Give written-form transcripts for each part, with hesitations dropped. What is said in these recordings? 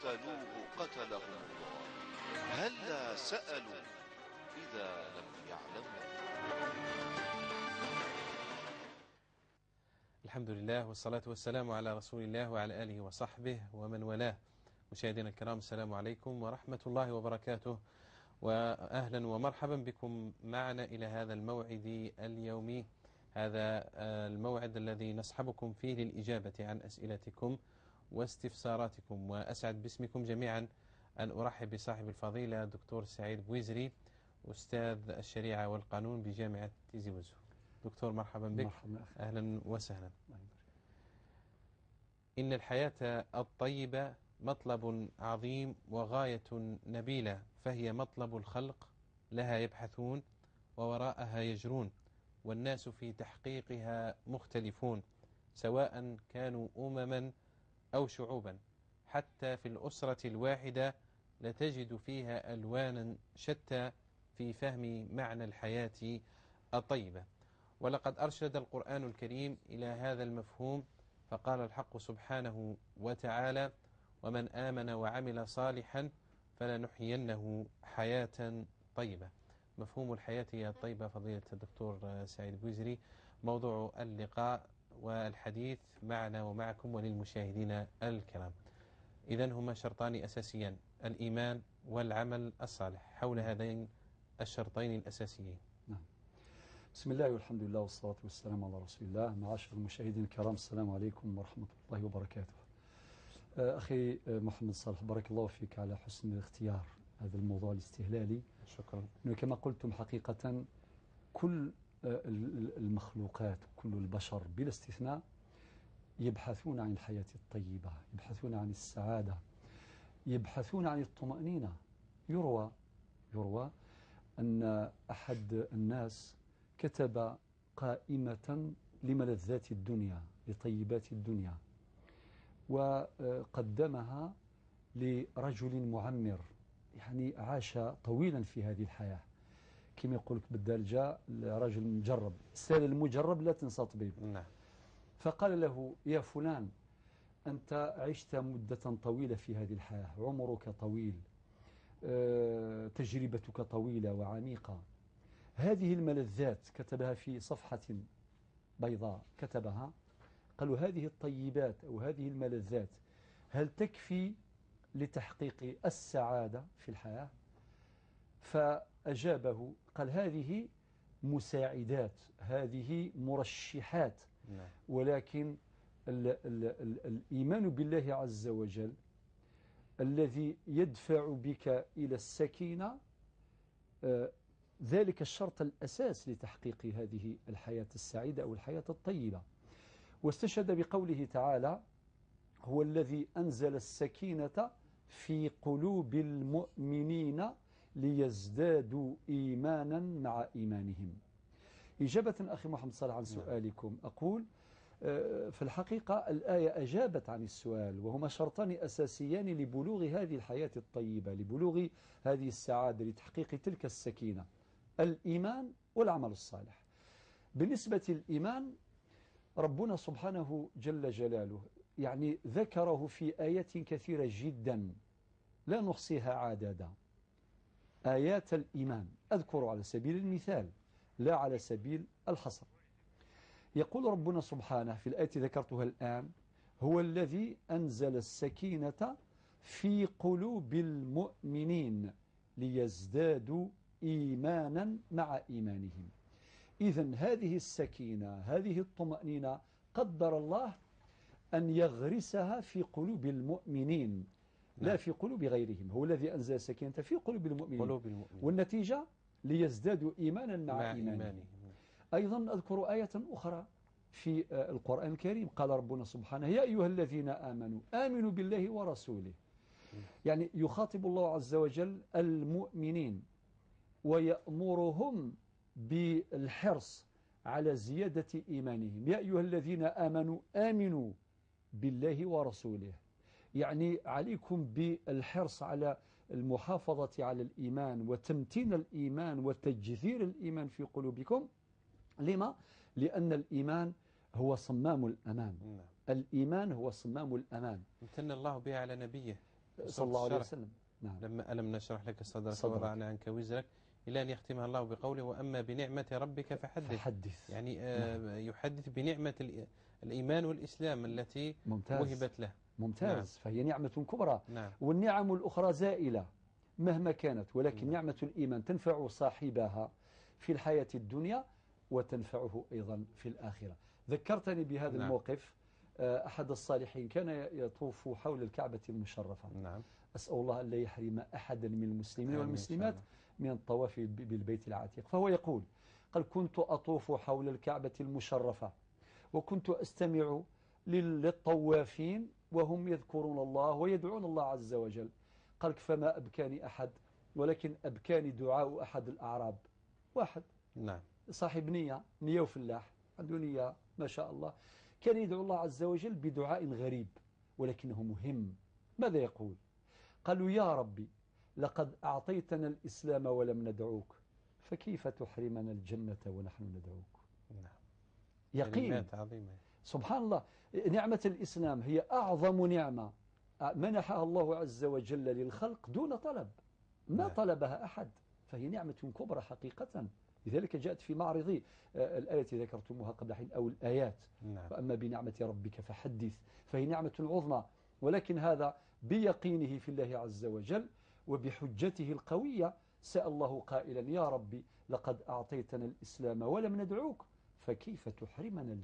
قتلوه قتلهم الله. هلا سألوا إذا لم يعلموا. الحمد لله والصلاة والسلام على رسول الله وعلى آله وصحبه ومن والاه. مشاهدينا الكرام، السلام عليكم ورحمة الله وبركاته، وأهلا ومرحبا بكم معنا إلى هذا الموعد اليومي، هذا الموعد الذي نصحبكم فيه للإجابة عن أسئلتكم واستفساراتكم. وأسعد باسمكم جميعا أن أرحب بصاحب الفضيلة دكتور سعيد بويزري، أستاذ الشريعة والقانون بجامعة تيزي وزو. دكتور مرحبا بك. مرحبا أخي. أهلا وسهلا. إن الحياة الطيبة مطلب عظيم وغاية نبيلة، فهي مطلب الخلق، لها يبحثون ووراءها يجرون، والناس في تحقيقها مختلفون، سواء كانوا أمما أو شعوبا. حتى في الأسرة الواحدة لتجد فيها ألوانا شتى في فهم معنى الحياة الطيبة. ولقد أرشد القرآن الكريم إلى هذا المفهوم، فقال الحق سبحانه وتعالى: ومن آمن وعمل صالحا فلنحيينه حياة طيبة. مفهوم الحياة الطيبة فضيلة الدكتور سعيد بويزري موضوع اللقاء والحديث معنا ومعكم وللمشاهدين الكرام. إذن هما شرطان أساسيان: الإيمان والعمل الصالح. حول هذين الشرطين الأساسيين. نعم. بسم الله والحمد لله والصلاة والسلام على رسول الله. معاشر المشاهدين الكرام، السلام عليكم ورحمة الله وبركاته. أخي محمد صالح، بارك الله فيك على حسن الاختيار هذا الموضوع الاستهلالي. شكرا. كما قلتم حقيقة كل المخلوقات، كل البشر بلا استثناء يبحثون عن الحياة الطيبة، يبحثون عن السعادة، يبحثون عن الطمأنينة. يروى أن أحد الناس كتب قائمة لملذات الدنيا، لطيبات الدنيا، وقدمها لرجل معمر، يعني عاش طويلا في هذه الحياة. كما يقول لك بالدارجة رجل مجرب، سال المجرب لا تنسى طبيب. نعم. فقال له: يا فلان، أنت عشت مدة طويلة في هذه الحياة، عمرك طويل، تجربتك طويلة وعميقة. هذه الملذات كتبها في صفحة بيضاء، كتبها، قالوا: هذه الطيبات أو هذه الملذات هل تكفي لتحقيق السعادة في الحياة؟ فأجابه قال: هذه مساعدات، هذه مرشحات، ولكن الإيمان بالله عز وجل الذي يدفع بك إلى السكينة، ذلك الشرط الأساس لتحقيق هذه الحياة السعيدة أو الحياة الطيبة. واستشهد بقوله تعالى: هو الذي أنزل السكينة في قلوب المؤمنين ليزدادوا إيمانا مع إيمانهم. إجابة أخي محمد صالح عن سؤالكم، أقول في الحقيقة الآية أجابت عن السؤال، وهما شرطان أساسيان لبلوغ هذه الحياة الطيبة، لبلوغ هذه السعادة، لتحقيق تلك السكينة: الإيمان والعمل الصالح. بالنسبة للإيمان، ربنا سبحانه جل جلاله يعني ذكره في آيات كثيرة جدا لا نحصيها عددا. آيات الإيمان أذكر على سبيل المثال لا على سبيل الحصر. يقول ربنا سبحانه في الآية ذكرتها الآن: هو الذي أنزل السكينة في قلوب المؤمنين ليزدادوا إيمانا مع إيمانهم. إذن هذه السكينة، هذه الطمأنينة قدر الله أن يغرسها في قلوب المؤمنين لا في قلوب غيرهم. هو الذي أنزل السكينة في قلوب المؤمنين، والنتيجة ليزدادوا إيمانا مع إيمانهم. أيضا أذكر آية أخرى في القرآن الكريم، قال ربنا سبحانه: يا أيها الذين آمنوا بالله ورسوله. يعني يخاطب الله عز وجل المؤمنين ويأمرهم بالحرص على زيادة إيمانهم. يا أيها الذين آمنوا بالله ورسوله، يعني عليكم بالحرص على المحافظة على الإيمان وتمتين الإيمان وتجذير الإيمان في قلوبكم. لما؟ لأن الإيمان هو صمام الأمان. الإيمان هو صمام الأمان. امتن الله به على نبيه صلى الله عليه الشرح. وسلم. نعم. لما ألم نشرح لك صدرك صدرك. ووضعنا عنك وزرك، إلى أن يختمها الله بقوله وأما بنعمة ربك فحدث. يعني يحدث بنعمة الإيمان والإسلام التي وهبت له. ممتاز. نعم. فهي نعمة كبرى. نعم. والنعم الأخرى زائلة مهما كانت، ولكن نعمة الإيمان تنفع صاحبها في الحياة الدنيا وتنفعه أيضا في الآخرة. ذكرتني بهذا الموقف. أحد الصالحين كان يطوف حول الكعبة المشرفة. نعم. أسأل الله أن لا يحرم أحدا من المسلمين والمسلمات من الطواف بالبيت العتيق. فهو يقول قال كنت أطوف حول الكعبة المشرفة وكنت أستمع للطوافين وهم يذكرون الله ويدعون الله عز وجل. قال فما أبكاني أحد، ولكن أبكاني دعاء أحد الأعراب. واحد نعم. صاحب نية وفلاح، عنده نية ما شاء الله، كان يدعو الله عز وجل بدعاء غريب ولكنه مهم. ماذا يقول؟ قالوا يا ربي لقد أعطيتنا الإسلام ولم ندعوك، فكيف تحرمنا الجنة ونحن ندعوك؟ نعم. يقين عظيمة. سبحان الله. نعمة الإسلام هي أعظم نعمة منحها الله عز وجل للخلق دون طلب، ما طلبها أحد، فهي نعمة كبرى حقيقة. لذلك جاءت في معرض الآية التي ذكرتموها قبل حين أو الآيات. وأما بنعمة ربك فحدث، فهي نعمة عظمى، ولكن هذا بيقينه في الله عز وجل وبحجته القوية. سأل الله قائلا يا ربي لقد أعطيتنا الإسلام ولم ندعوك، فكيف تحرمنا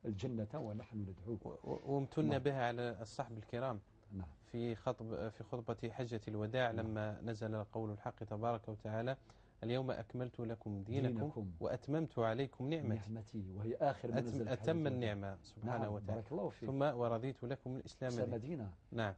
الجنة ونحن ندعوك؟ وامتن بها على الصحب الكرام. نعم. في خطبة حجة الوداع لما نزل قول الحق تبارك وتعالى اليوم أكملت لكم دينكم وأتممت عليكم نعمتي، وهي آخر ما نزل أتم النعمة سبحانه وتعالى. بارك الله فيك. ثم ورضيت لكم الإسلام دينا. نعم.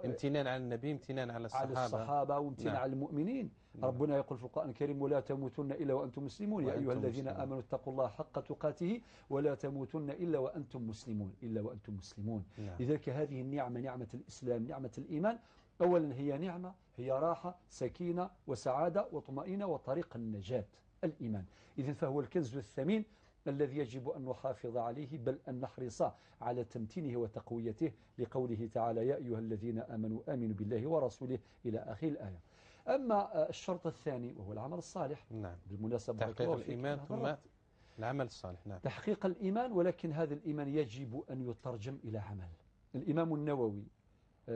امتنان على النبي، امتنان على الصحابة وامتنان على المؤمنين. ربنا يقول في القرآن الكريم ولا تموتن إلا وأنتم مسلمون، يا أيها الذين آمنوا اتقوا الله حق تقاته ولا تموتن إلا وأنتم مسلمون. لذلك هذه النعمة، نعمة الإسلام، نعمة الإيمان، أولا هي نعمة، هي راحة، سكينة وسعادة وطمأنينة وطريق النجاة، الإيمان. إذن فهو الكنز الثمين الذي يجب أن نحافظ عليه، بل أن نحرص على تمتينه وتقويته، لقوله تعالى يا أيها الذين آمنوا بالله ورسوله إلى آخر الآية. أما الشرط الثاني وهو العمل الصالح. نعم. بالمناسبة تحقيق الإيمان ثم العمل الصالح. نعم. تحقيق الإيمان، ولكن هذا الإيمان يجب أن يترجم إلى عمل. الإمام النووي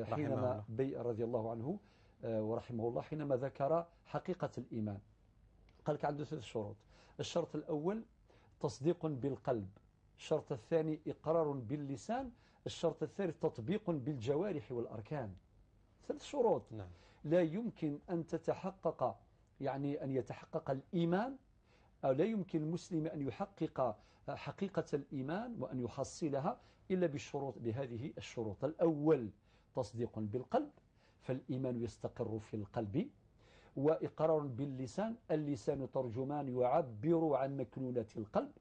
حينما رضي الله عنه ورحمه الله حينما ذكر حقيقة الإيمان قال لك عنده 3 شروط. الشرط الأول تصديق بالقلب، الشرط الثاني إقرار باللسان، الشرط الثالث تطبيق بالجوارح والأركان. 3 شروط. نعم. لا يمكن أن تتحقق، يعني أن يتحقق الإيمان، أو لا يمكن المسلم أن يحقق حقيقة الإيمان وأن يحصلها إلا بهذه الشروط. الأول تصديق بالقلب، فالإيمان يستقر في القلب، وإقرار باللسان، اللسان ترجمان يعبر عن مكنونات القلب،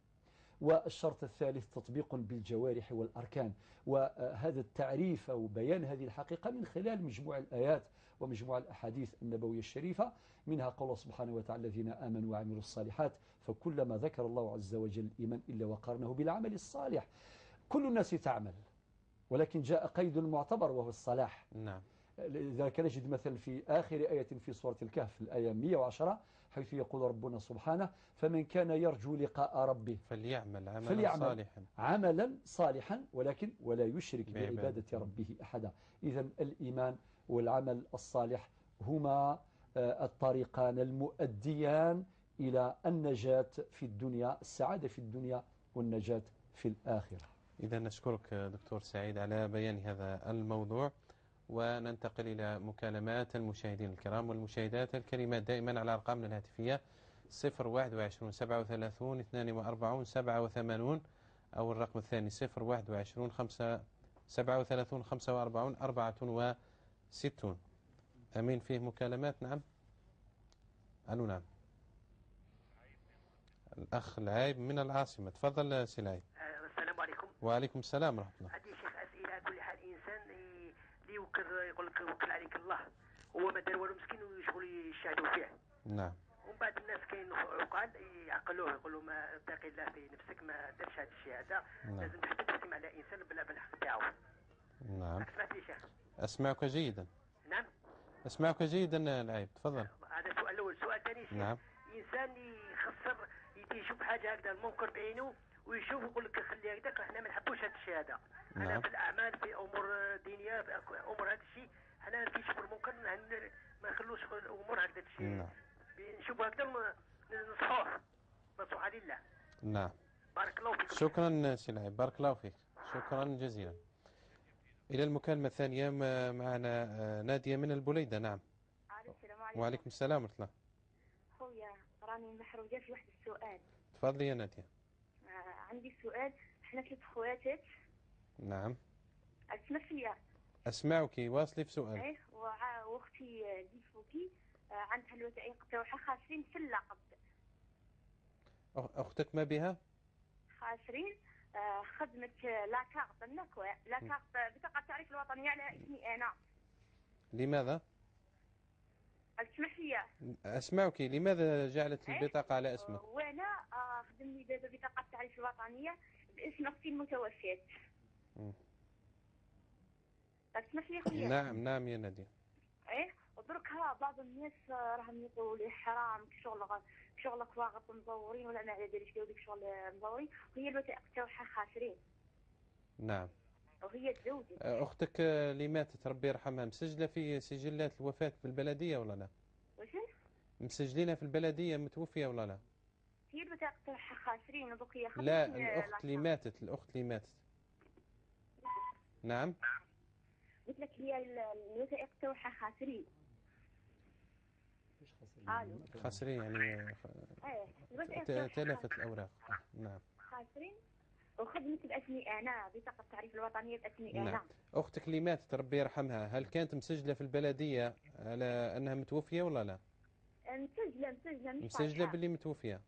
والشرط الثالث تطبيق بالجوارح والأركان. وهذا التعريف أو بيان هذه الحقيقة من خلال مجموع الآيات ومجموع الأحاديث النبوية الشريفة، منها قول سبحانه وتعالى الذين آمنوا وعملوا الصالحات، فكلما ذكر الله عز وجل الإيمان إلا وقارنه بالعمل الصالح. كل الناس تعمل، ولكن جاء قيد معتبر وهو الصلاح. نعم. لذلك نجد مثلا في آخر آية في سورة الكهف الآية 110 حيث يقول ربنا سبحانه فمن كان يرجو لقاء ربه فليعمل عملا صالحا ولكن ولا يشرك بعبادة ربه أحدا. إذن الإيمان والعمل الصالح هما الطريقان المؤديان إلى النجاة في الدنيا، السعادة في الدنيا والنجاة في الآخرة. إذا نشكرك دكتور سعيد على بيان هذا الموضوع، وننتقل إلى مكالمات المشاهدين الكرام والمشاهدات الكريمات دائما على أرقامنا الهاتفية 021 37 42 87 أو الرقم الثاني 021 37 45 64. أمين فيه مكالمات. نعم. ألو. نعم. الأخ العايب من العاصمة، تفضل سي. السلام عليكم. وعليكم السلام ورحمة الله. عندي شيخ أسئلة. كل حال إنسان يقول لك وكل عليك الله، هو ما دار والو مسكين وشغل يشاهدوا فيه. نعم. ومن بعد الناس كاين عقال يعقلوه يقولوا ما اتقي الله في نفسك، ما دارش هذا الشيء هذا. نعم. لازم تحب تحكم على إنسان بالحق تاعو. نعم. سمعت لي شيخ؟ أسمعك جيدا. أسمعك جيدا العيب، تفضل. هذا السؤال الاول. السؤال الثاني، نعم. انسان يخسر يشوف حاجه هكذا المنكر بعينه ويشوف يقول لك خلي هكذاك، احنا ما نحبوش هذا الشيء هذا. انا نعم. في الاعمال، في امور دينيه، في امور هذا الشيء، احنا في شوف المنكر ما نخلوش الامور هكذا الشيء. نعم. نشوف هكذا نصحوه نصوح لله. نعم. بارك الله فيكم. شكرا سي العيب، بارك الله فيك، شكرا جزيلا. إلى المكالمة الثانية معنا نادية من البليدة. نعم. السلام عليكم. وعليكم السلام ورحمة الله. خويا راني محروجة في واحد السؤال. تفضلي يا نادية. عندي سؤال. احنا 3 خواتات. نعم. اسمع فيا. أسمعك، واصلي في سؤال. ايه، واختي اللي فوقي عندها الوثائق تاعها خاسرين في اللقب. أختك ما بها؟ خاسرين. خدمت لاكارت النكوى، لاكارت بطاقة التعريف الوطنية على اسمي أنا. لماذا؟ اسمح فيا. أسمعك، لماذا جعلت البطاقة على اسمك؟ وأنا خدم لي دابا بطاقة التعريف الوطنية باسم أختي المتوفية. اسمح فيا خويا. نعم نعم يا نادية. ايه، ودركها بعض الناس راهم يقولوا لي حرام شغلك واغط مزورين ولا ما على باليش داو ديك شغل مزورين، وهي الوثائق تاعها خاسرين. نعم. وهي تزوجت. أختك اللي ماتت ربي يرحمها مسجلة في سجلات الوفاة في البلدية ولا لا؟ واش؟ مسجلينها في البلدية متوفية ولا لا؟ هي الوثائق تاعها خاسرين ودوك هي خدمت. لا، الأخت اللي ماتت. نعم. قلت لك هي الوثائق تاعها خاسرين. خاسرين يعني تلفت الأوراق. نعم. خاسرين وخدمت باسمي أنا، بطاقة التعريف الوطنية باسمي أنا. نعم. أختك اللي ماتت ربي يرحمها هل كانت مسجلة في البلدية على أنها متوفية ولا لا؟ مسجلة باللي متوفية.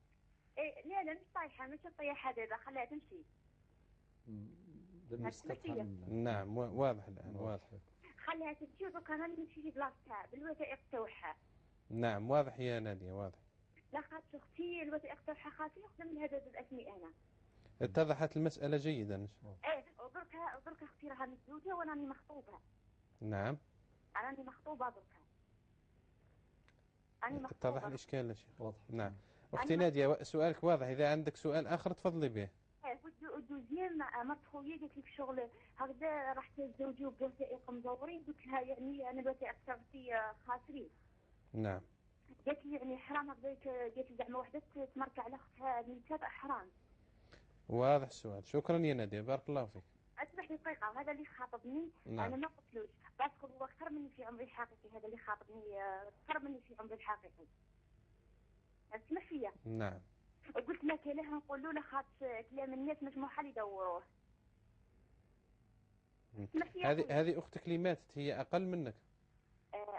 إيه لا مش طايحة، مش طايحة دابا، خليها تمشي. نعم واضح الآن، واضح. خليها تمشي ودوكا راني نمشي في بلاصتها بالوثائق تاعها. نعم واضح يا نادية، واضح. لا خاطر اختي الوثائق تاعها خاطري نخدم لها دابا باسمي انا. اتضحت المسألة جيدا. ايه، ودركا اختي راها متزوجة وانا راني مخطوبة. نعم. راني مخطوبة دركا. اتضح الإشكال يا شيخ. واضح. نعم. أختي نادية سؤالك واضح، إذا عندك سؤال آخر تفضلي به. ودوزيام مرت خويا قالت لي في شغل هكذا راح تتزوجوا بوثائق مزورين، قلت لها يعني انا الوثائق تاعتي خاسرين. نعم. قالت لي يعني حرام هكذاك، قالت لي زعما وحده تمرك على اختها ميتات حرام. واضح السؤال، شكرا يا نادية، بارك الله فيك. اسمح لي دقيقة، وهذا اللي خاطبني. نعم. انا ما قلتلوش باسكو هو اكثر مني في عمري الحقيقي، هذا اللي خاطبني اكثر مني في عمري الحقيقي. اسمح فيا. نعم. قلت لك لها نقولوا له خاطر كلام الناس مش محال يدوروه. هذه اختك اللي ماتت هي اقل منك؟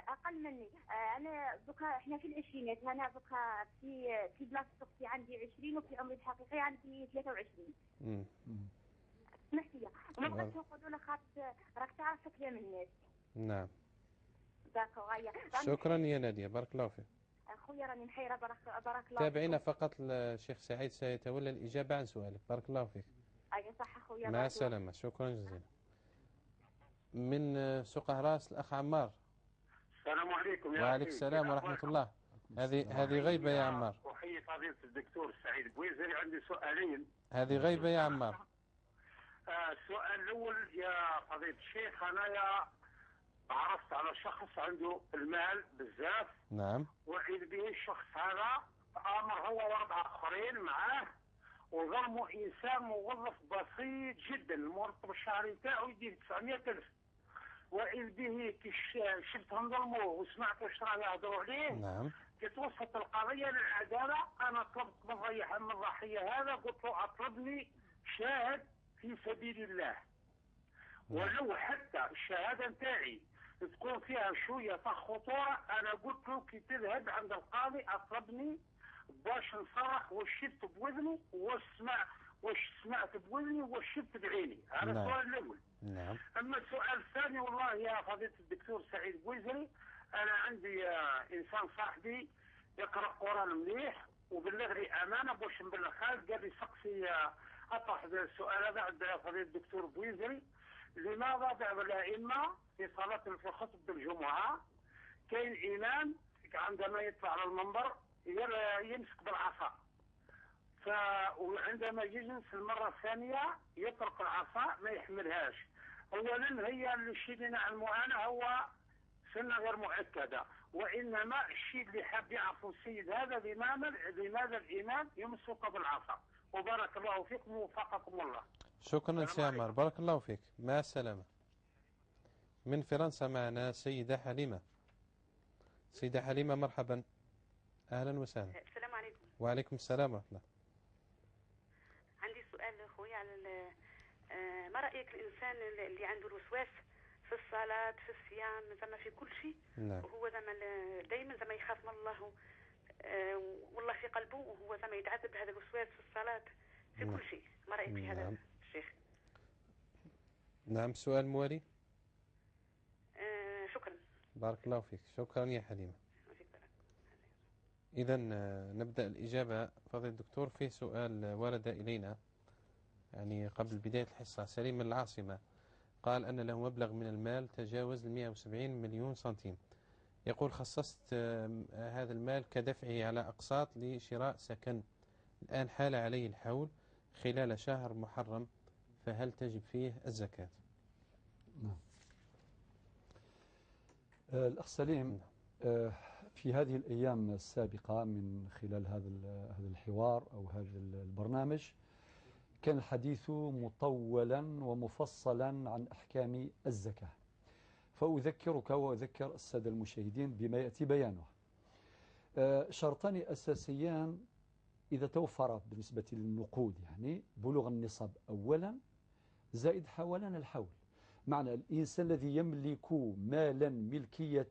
اقل مني. انا دوكا احنا في العشرينات، انا دوكا في بلاصه اختي عندي 20 وفي عمري الحقيقي عندي 23. اسمح لي، وما بغيتش نقولوا له خاطر راك تعرف كلام الناس. نعم. ذاك غايه. شكرا يا نادية، بارك الله فيك. خويا راني محيره، بارك الله. تابعينا فقط، الشيخ سعيد سيتولى الإجابة عن سؤالك، بارك الله فيك. أي صح خويا. مع السلامة، شكرا جزيلا. من سوق هراس الأخ عمار. السلام عليكم. وعليكم السلام ورحمة الله. هذه غيبة يا عمار. أحيي فضيلة الدكتور سعيد بويزري. عندي سؤالين. هذه غيبة يا عمار. السؤال الأول يا فضيلة الشيخ، أنا عرفت على شخص عنده المال بزاف. نعم. وإذ به الشخص هذا آمر هو وأربعة آخرين معاه وظلموا إنسان موظف بسيط جدا، المرتب الشهري تاعو يدير 900,000. وإذ به شفتهم ظلموه وسمعت واش راه يهضروا عليه. نعم. كتوصلت القضية للعدالة. أنا طلبت من الضحية هذا، قلت له أطلبني شاهد في سبيل الله. ولو حتى الشهادة نتاعي تكون فيها شوية خطورة، أنا قلت له كي تذهب عند القاضي أطلبني باش نصرح واش شفت بوذني واش سمعت بوذني واش شفت بعيني. هذا السؤال الأول. نعم. أما السؤال الثاني، والله يا فضيلة الدكتور سعيد بويزري، أنا عندي إنسان صاحبي يقرأ قرآن مليح وبلغني أمانة باش نبلغ خالد، قال لي سقسي أطرح السؤال هذا عند فضيلة الدكتور بويزري. لماذا بعض الأئمة في صلاة في خطبة الجمعة كاين إمام عندما يطلع على المنبر يمسك بالعصا، وعندما يجلس المرة الثانية يطرق العصا ما يحملهاش. أولا هي الشيء اللي نعلمه أنا هو سنة غير مؤكدة، وإنما الشيء اللي حاب يعرفه السيد هذا لماذا الإمام يمسك بالعصا. وبارك الله فيكم ووفقكم الله. شكرا سي عمار، بارك الله فيك، مع السلامة. من فرنسا معنا سيدة حليمة. سيدة حليمة مرحبا، أهلا وسهلا. السلام عليكم. وعليكم السلام ورحمة الله. عندي سؤال خويا على ما رأيك الإنسان اللي عنده الوسواس في الصلاة في الصيام زعما في كل شيء؟ نعم. وهو زعما دائما زعما يخاف من الله والله في قلبه، وهو زعما يتعذب بهذا الوسواس في الصلاة في كل شيء. ما رأيك في هذا الشيخ؟ نعم، سؤال موالي. شكرا. بارك الله فيك، شكرا يا حليمة. إذا نبدأ الإجابة. فضيلة الدكتور، في سؤال ورد إلينا يعني قبل بداية الحصة. سليم من العاصمة قال أن له مبلغ من المال تجاوز 170 مليون سنتيم. يقول خصصت هذا المال كدفعه على أقساط لشراء سكن، الآن حال عليه الحول خلال شهر محرم، فهل تجب فيه الزكاة؟ نعم. الأخ سليم، في هذه الأيام السابقة من خلال هذا الحوار أو هذا البرنامج كان الحديث مطولا ومفصلا عن أحكام الزكاة، فأذكرك وأذكر السادة المشاهدين بما يأتي بيانه. شرطان أساسيان إذا توفر بالنسبة للنقود، يعني بلوغ النصاب أولا زائد حولان الحول. معنى الإنسان الذي يملك مالا ملكية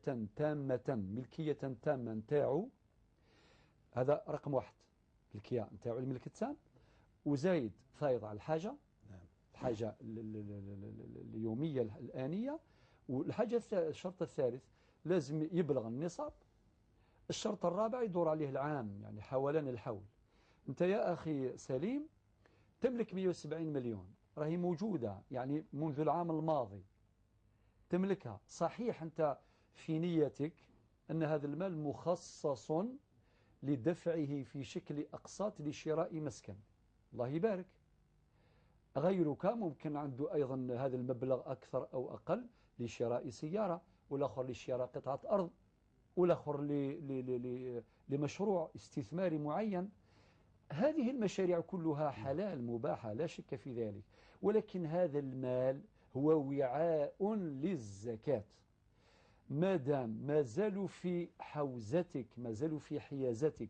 تامة نتاعو، هذا رقم واحد، ملكية نتاعو الملك التام، وزايد فايض على الحاجة، الحاجة اليومية الآنية. والحاجة الشرط الثالث لازم يبلغ النصاب. الشرط الرابع يدور عليه العام، يعني حولان الحول. أنت يا أخي سليم تملك 170 مليون، راهي موجودة يعني منذ العام الماضي تملكها. صحيح أنت في نيتك أن هذا المال مخصص لدفعه في شكل أقساط لشراء مسكن، الله يبارك. غيرك ممكن عنده أيضا هذا المبلغ أكثر أو أقل لشراء سيارة، والآخر لشراء قطعة أرض، والآخر لمشروع استثماري معين. هذه المشاريع كلها حلال مباحة لا شك في ذلك، ولكن هذا المال هو وعاء للزكاة. ما دام ما زالوا في حوزتك، ما زالوا في حيازتك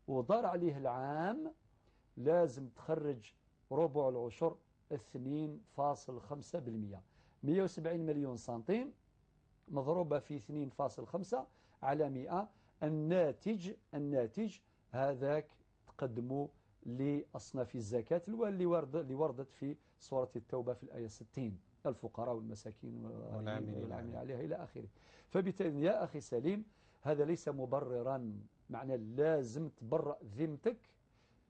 ودار عليه العام، لازم تخرج ربع العشر 2.5%. 170 مليون سنتيم مضروبة في 2.5 على 100، الناتج هذاك تقدموا لأصناف الزكاة اللي وردت في سورة التوبة في الآية 60، الفقراء والمساكين والعاملين عليها إلى آخره. فبالتالي يا أخي سليم هذا ليس مبررا، معنى لازم تبرأ ذمتك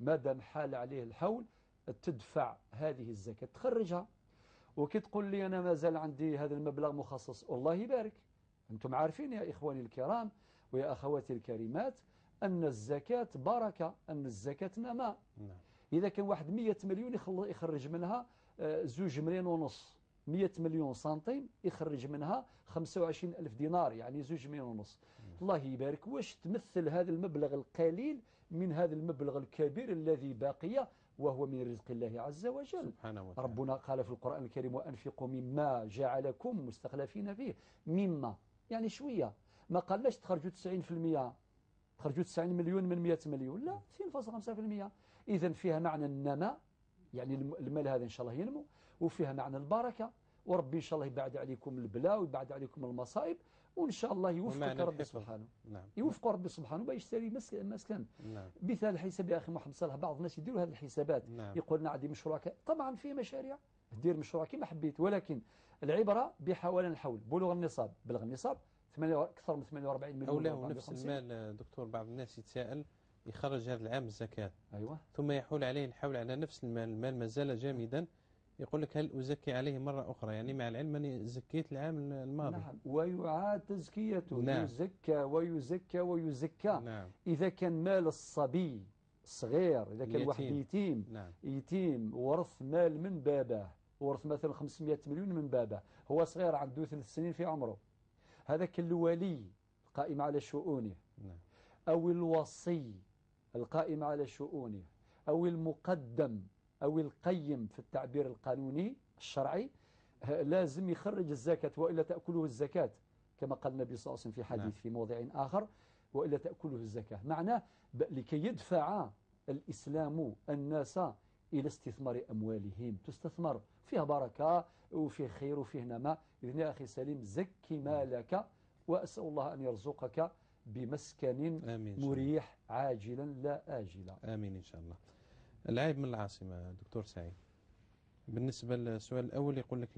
ما دام حال عليه الحول تدفع هذه الزكاة تخرجها. وكي تقول لي أنا ما زال عندي هذا المبلغ مخصص، الله يبارك. أنتم عارفين يا إخواني الكرام ويا أخواتي الكريمات أن الزكاة بركة، أن الزكاة نماء. إذا كان واحد 100 مليون يخرج منها 2.5 مليون، 100 مليون سنتيم يخرج منها 25,000 دينار، يعني 2.5 مليون. الله يبارك. واش تمثل هذا المبلغ القليل من هذا المبلغ الكبير الذي باقي وهو من رزق الله عز وجل سبحانه وتعالى. ربنا قال في القرآن الكريم وأنفقوا مما جعلكم مستخلفين فيه، مما يعني شوية، ما قالناش تخرجوا 90%، تخرجوا 90 مليون من 100 مليون، لا 2.5%. إذن فيها معنى النماء، يعني المال هذا إن شاء الله ينمو، وفيها معنى البركة، وربي إن شاء الله يبعد عليكم البلاء ويبعد عليكم المصائب، وإن شاء الله يوفقك ربي سبحانه. نعم. يوفق ربي سبحانه بيشتري مسكن. نعم. مثال الحساب يا أخي محمد صالح، بعض الناس يديروا هذه الحسابات. نعم. يقول عندي مشروع طبعا في مشاريع دير مشروع كما حبيت، ولكن العبرة بحوالين الحول. بلوغ النصاب، بلغ النصاب أكثر من 48 مليون. أو له نفس المال دكتور. بعض الناس يتساءل يخرج هذا العام الزكاة، أيوة، ثم يحول عليه الحول على نفس المال ما زال جامدا يقول لك هل أزكي عليه مرة أخرى، يعني مع العلم أني زكيت العام الماضي. نعم، ويعاد تزكيته. نعم. يزكى ويزكى ويزكى. نعم. إذا كان مال الصبي صغير، إذا كان واحد يتيم، نعم. يتيم ورث مال من باباه، ورث مثلا 500 مليون من باباه، هو صغير عنده 3 سنين في عمره، هذاك الولي القائم على شؤونه، نعم. أو الوصي القائم على شؤونه، أو المقدم أو القيم في التعبير القانوني الشرعي، لازم يخرج الزكاة وإلا تأكله الزكاة، كما قال النبي صلى الله عليه وسلم في حديث في موضع آخر، وإلا تأكله الزكاة. معناه لكي يدفع الإسلام الناس إلى استثمار أموالهم، تستثمر فيها بركة وفيه خير وفيه نماء. إذن يا أخي سليم زكي مالك، وأسأل الله أن يرزقك بمسكن مريح عاجلا لا آجلا. آمين إن شاء الله. العيب من العاصمة دكتور سعيد، بالنسبة للسؤال الأول يقول لك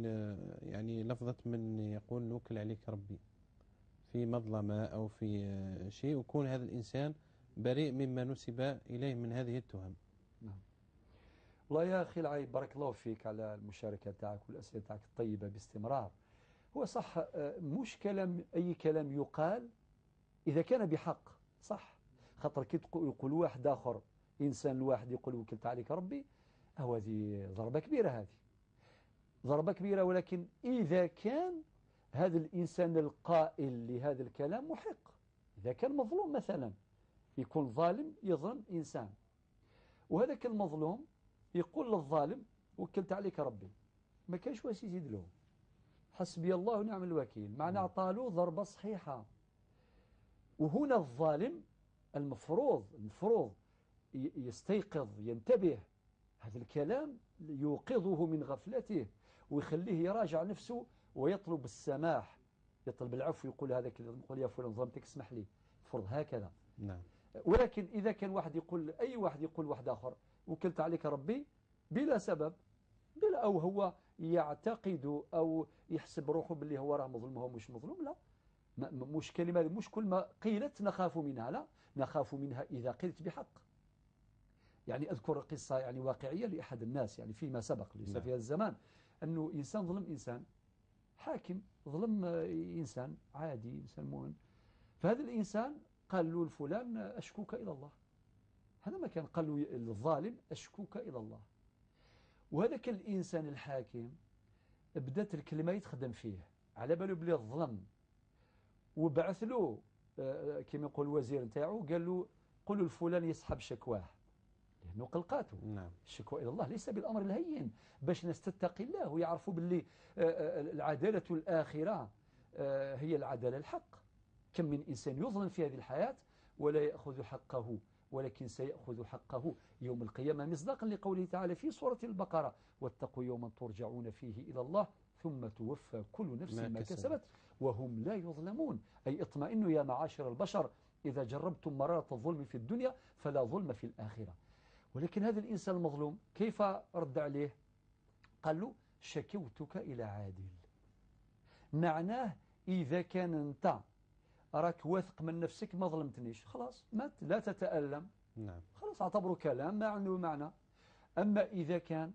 يعني لفظة من يقول نوكل عليك ربي في مظلمة أو في شيء، ويكون هذا الإنسان بريء مما نسب إليه من هذه التهم. نعم. والله يا أخي العيب، بارك الله فيك على المشاركة تاعك والأسئلة تاعك الطيبة باستمرار. هو صح، مش كلام أي كلام يقال إذا كان بحق صح، خاطر كي يقول واحد آخر، إنسان الواحد يقول وكلت عليك ربي، هذه ضربة كبيرة، هذه ضربة كبيرة. ولكن إذا كان هذا الإنسان القائل لهذا الكلام محق، إذا كان مظلوم مثلا، يكون ظالم يظلم إنسان، وهذاك المظلوم يقول للظالم وكلت عليك ربي، ما كانش واش يزيد له، حسبي الله ونعم الوكيل، معنى أعطاله ضربة صحيحة. وهنا الظالم المفروض يستيقظ، ينتبه، هذا الكلام يوقظه من غفلته ويخليه يراجع نفسه ويطلب السماح، يطلب العفو، يقول هذا كذا، يقول يا فلان ظلمتك اسمح لي، فرض هكذا. نعم. ولكن إذا كان واحد يقول، أي واحد يقول واحد آخر وكلت عليك ربي بلا سبب، بلا، أو هو يعتقد أو يحسب روحه باللي هو راه مظلوم هو مش مظلوم، لا، مش كلمة، مش كل ما قيلت نخاف منها، لا، نخاف منها إذا قيلت بحق. يعني أذكر قصة يعني واقعية لأحد الناس يعني فيما سبق، ليس في هذا الزمان، أنه إنسان ظلم إنسان، حاكم ظلم إنسان عادي، إنسان مؤمن، فهذا الإنسان قال له الفلان أشكوك إلى الله، هذا ما كان، قال له الظالم أشكوك إلى الله، وهذاك الإنسان الحاكم بدأت الكلمة يتخدم فيه على باله بلي الظلم، وبعث له كما يقول الوزير نتاعو، قال له قل الفلان يسحب شكواه لأنه قلقاته. نعم. الشكوى إلى الله ليس بالأمر الهين، باش الناس تتقي الله ويعرفوا باللي العدالة الآخرة هي العدالة الحق. كم من إنسان يظلم في هذه الحياة ولا يأخذ حقه، ولكن سيأخذ حقه يوم القيامة، مصداقا لقوله تعالى في سورة البقرة واتقوا يوما ترجعون فيه إلى الله ثم توفى كل نفس ما كسبت وهم لا يظلمون. أي اطمئنوا يا معاشر البشر، إذا جربتم مرارة الظلم في الدنيا فلا ظلم في الآخرة. ولكن هذا الإنسان المظلوم كيف رد عليه؟ قال له شكوتك إلى عادل. معناه إذا كان أنت راك واثق من نفسك ما ظلمتنيش، خلاص مات، لا تتألم. نعم. خلاص اعتبره كلام ما عنده معنى. أما إذا كان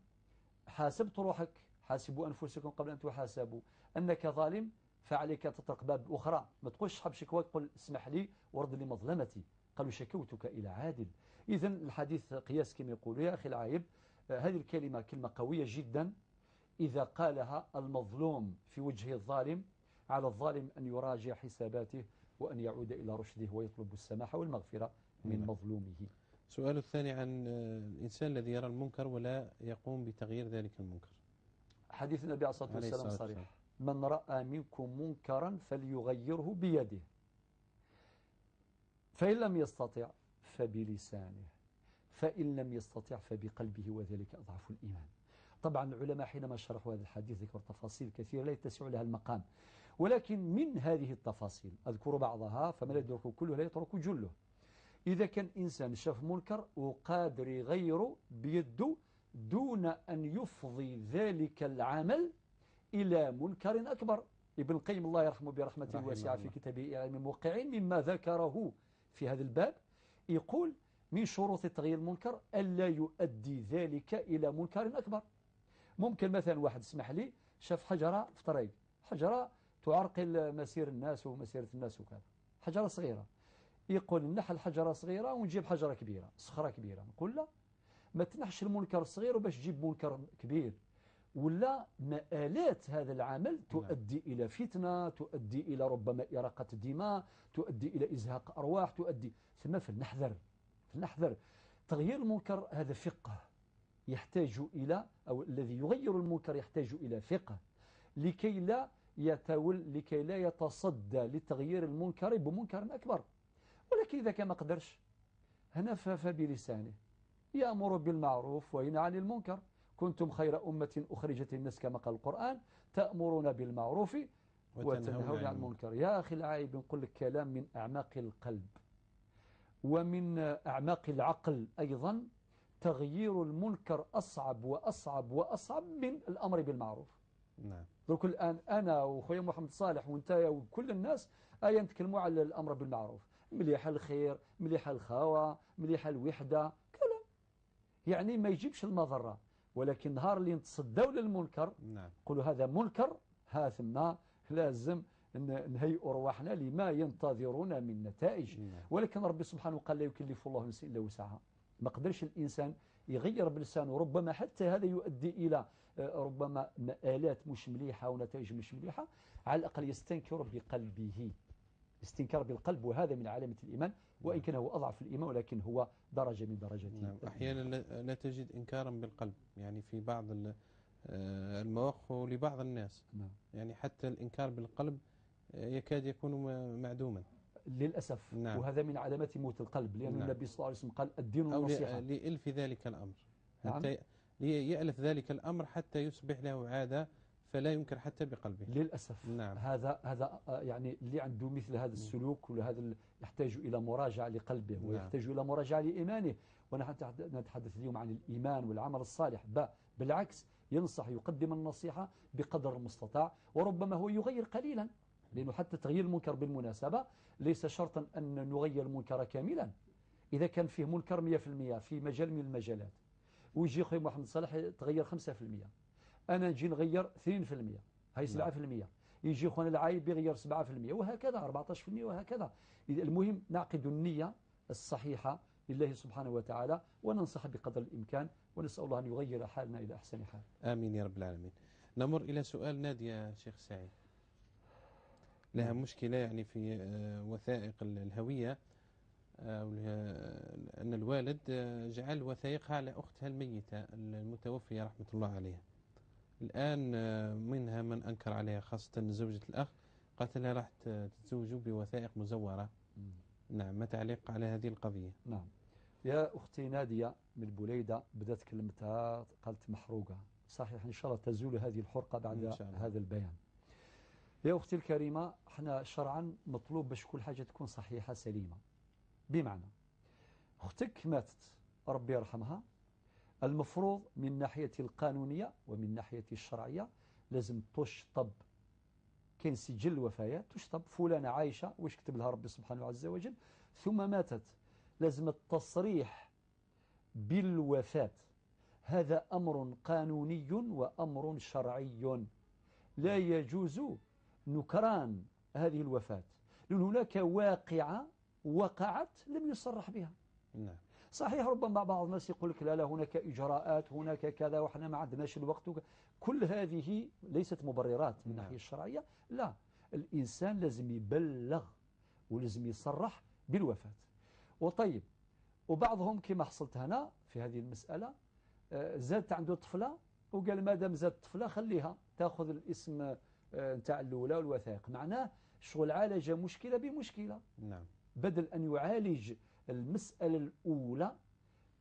حاسبت روحك، حاسبوا أنفسكم قبل أن تحاسبوا، أنك ظالم، فعليك تطرق باب أخرى، ما تقولش حب شكوى، تقول اسمح لي ورد لي مظلمتي. قالوا شكوتك إلى عادل. إذا الحديث قياس كما يقولوا يا أخي العايب. هذه الكلمة كلمة قوية جدا إذا قالها المظلوم في وجه الظالم، على الظالم أن يراجع حساباته وأن يعود إلى رشده ويطلب السماح والمغفرة من مظلومه. سؤال الثاني عن الإنسان الذي يرى المنكر ولا يقوم بتغيير ذلك المنكر. حديث النبي عليه الصلاة والسلام صريح: من رأى منكم منكرا فليغيره بيده، فإن لم يستطع فبلسانه، فإن لم يستطع فبقلبه، وذلك أضعف الإيمان. طبعا العلماء حينما شرحوا هذا الحديث ذكروا تفاصيل كثيرة لا يتسع لها المقام، ولكن من هذه التفاصيل أذكر بعضها، فمن لا يدرك كله لا يترك جله. إذا كان إنسان شاف منكر وقادر يغيره بيده دون أن يفضي ذلك العمل إلى منكر أكبر. ابن القيم الله يرحمه برحمة واسعة في كتابه إعلام الموقعين مما ذكره في هذا الباب يقول: من شروط تغيير المنكر ألا يؤدي ذلك إلى منكر أكبر. ممكن مثلا واحد اسمح لي شاف حجرة في طريق، حجرة تعرقل مسير الناس ومسيرة الناس وكذا، حجرة صغيرة، يقول نحل حجرة صغيرة ونجيب حجرة كبيرة، صخرة كبيرة. نقول لا، ما تنحش المنكر الصغير وباش تجيب منكر كبير، ولا مآلات هذا العمل تؤدي إلى فتنة، تؤدي إلى ربما إراقة دماء، تؤدي إلى إزهاق أرواح، تؤدي ثم فلنحذر. تغيير المنكر هذا فقه يحتاج إلى، أو الذي يغير المنكر يحتاج إلى فقه لكي لا يتصدى لتغيير المنكر بمنكر أكبر. ولكن إذا كان ما قدرش هنا فبلسانه يأمر بالمعروف وينهى عن المنكر. كنتم خير أمة أخرجت الناس كما قال القرآن تأمرون بالمعروف وتنهون عن المنكر. يا أخي العايب نقول لك كلام من أعماق القلب ومن أعماق العقل أيضا. تغيير المنكر أصعب وأصعب وأصعب من الأمر بالمعروف. نعم. درك الآن أنا وخويا محمد صالح وانت وكل الناس نتكلموا على الأمر بالمعروف، مليح الخير، مليح الخاوة، مليح الوحدة، كلام يعني ما يجيبش المضرة. ولكن نهار اللي نتصدوا للمنكر نقولوا هذا منكر، ها ثم لازم نهيئ أرواحنا لما ينتظرون من نتائج. ولكن ربي سبحانه قال لا يكلف الله نفسا إلا وسعها. ما قدرش الإنسان يغير بلسانه، ربما حتى هذا يؤدي إلى ربما مآلات مش مليحة ونتائج مش مليحة. على الأقل يستنكر بقلبه، استنكار بالقلب، وهذا من علامة الإيمان، وإن كان هو أضعف الإيمان ولكن هو درجة من درجات الإيمان. أحيانا لا تجد إنكارا بالقلب، يعني في بعض المواقف لبعض الناس. يعني حتى الإنكار بالقلب يكاد يكون معدوما للأسف. وهذا من علامات موت القلب، لأن النبي صلى الله عليه وسلم قال الدين النصيحة. أو لإلف ذلك الأمر، حتى ليألف ذلك الأمر حتى يصبح له عادة فلا ينكر حتى بقلبه للأسف. هذا يعني اللي عنده مثل هذا السلوك وهذا يحتاج إلى مراجعة لقلبه ويحتاج إلى مراجعة لإيمانه. ونحن نتحدث اليوم عن الإيمان والعمل الصالح، بالعكس ينصح يقدم النصيحة بقدر المستطاع، وربما هو يغير قليلا، لأنه حتى تغيير المنكر بالمناسبة ليس شرطا أن نغير المنكر كاملا. إذا كان فيه منكر 100% في مجال من المجالات ويجي خويا محمد صالح تغير 5%، أنا نجي نغير 2%، هاي 7%، يجي خونا العايب يغير 7%، وهكذا 14%، وهكذا. المهم نعقد النية الصحيحة لله سبحانه وتعالى وننصح بقدر الإمكان، ونسأل الله أن يغير حالنا إلى أحسن حال. آمين يا رب العالمين. نمر إلى سؤال نادية شيخ سعيد، لها مشكلة يعني في وثائق الهوية، أن الوالد جعل وثائقها على أختها الميتة المتوفية رحمة الله عليها. الآن منها من أنكر عليها، خاصة زوجة الأخ، قالت لها راح تتزوجوا بوثائق مزورة. نعم، ما تعليق على هذه القضية؟ نعم يا أختي نادية من بوليدة، بدأت كلمتها قالت محروقة، صحيح إن شاء الله تزول هذه الحرقة بعد هذا البيان. يا أختي الكريمة، احنا شرعا مطلوب باش كل حاجة تكون صحيحة سليمة. بمعنى أختك ماتت ربي يرحمها، المفروض من ناحية القانونية ومن ناحية الشرعية لازم تشطب، كاين سجل الوفيات تشطب، فلانة عايشة واش كتب لها ربي سبحانه عز وجل ثم ماتت، لازم التصريح بالوفاة. هذا أمر قانوني وأمر شرعي، لا يجوز نكران هذه الوفاة، لأن هناك واقعة وقعت لم يصرح بها. نعم. صحيح ربما بعض الناس يقول لك لا هناك إجراءات، هناك كذا، وإحنا ما عندناش الوقت كل هذه ليست مبررات من الناحية الشرعية. لا، الإنسان لازم يبلغ ولازم يصرح بالوفاة. وطيب، وبعضهم كما حصلت هنا في هذه المسألة زادت عنده طفلة وقال ما دام زادت طفلة خليها تأخذ الاسم نتاع الأولى والوثائق، معناه شغل عالج مشكلة بمشكلة. نعم. بدل أن يعالج المسألة الأولى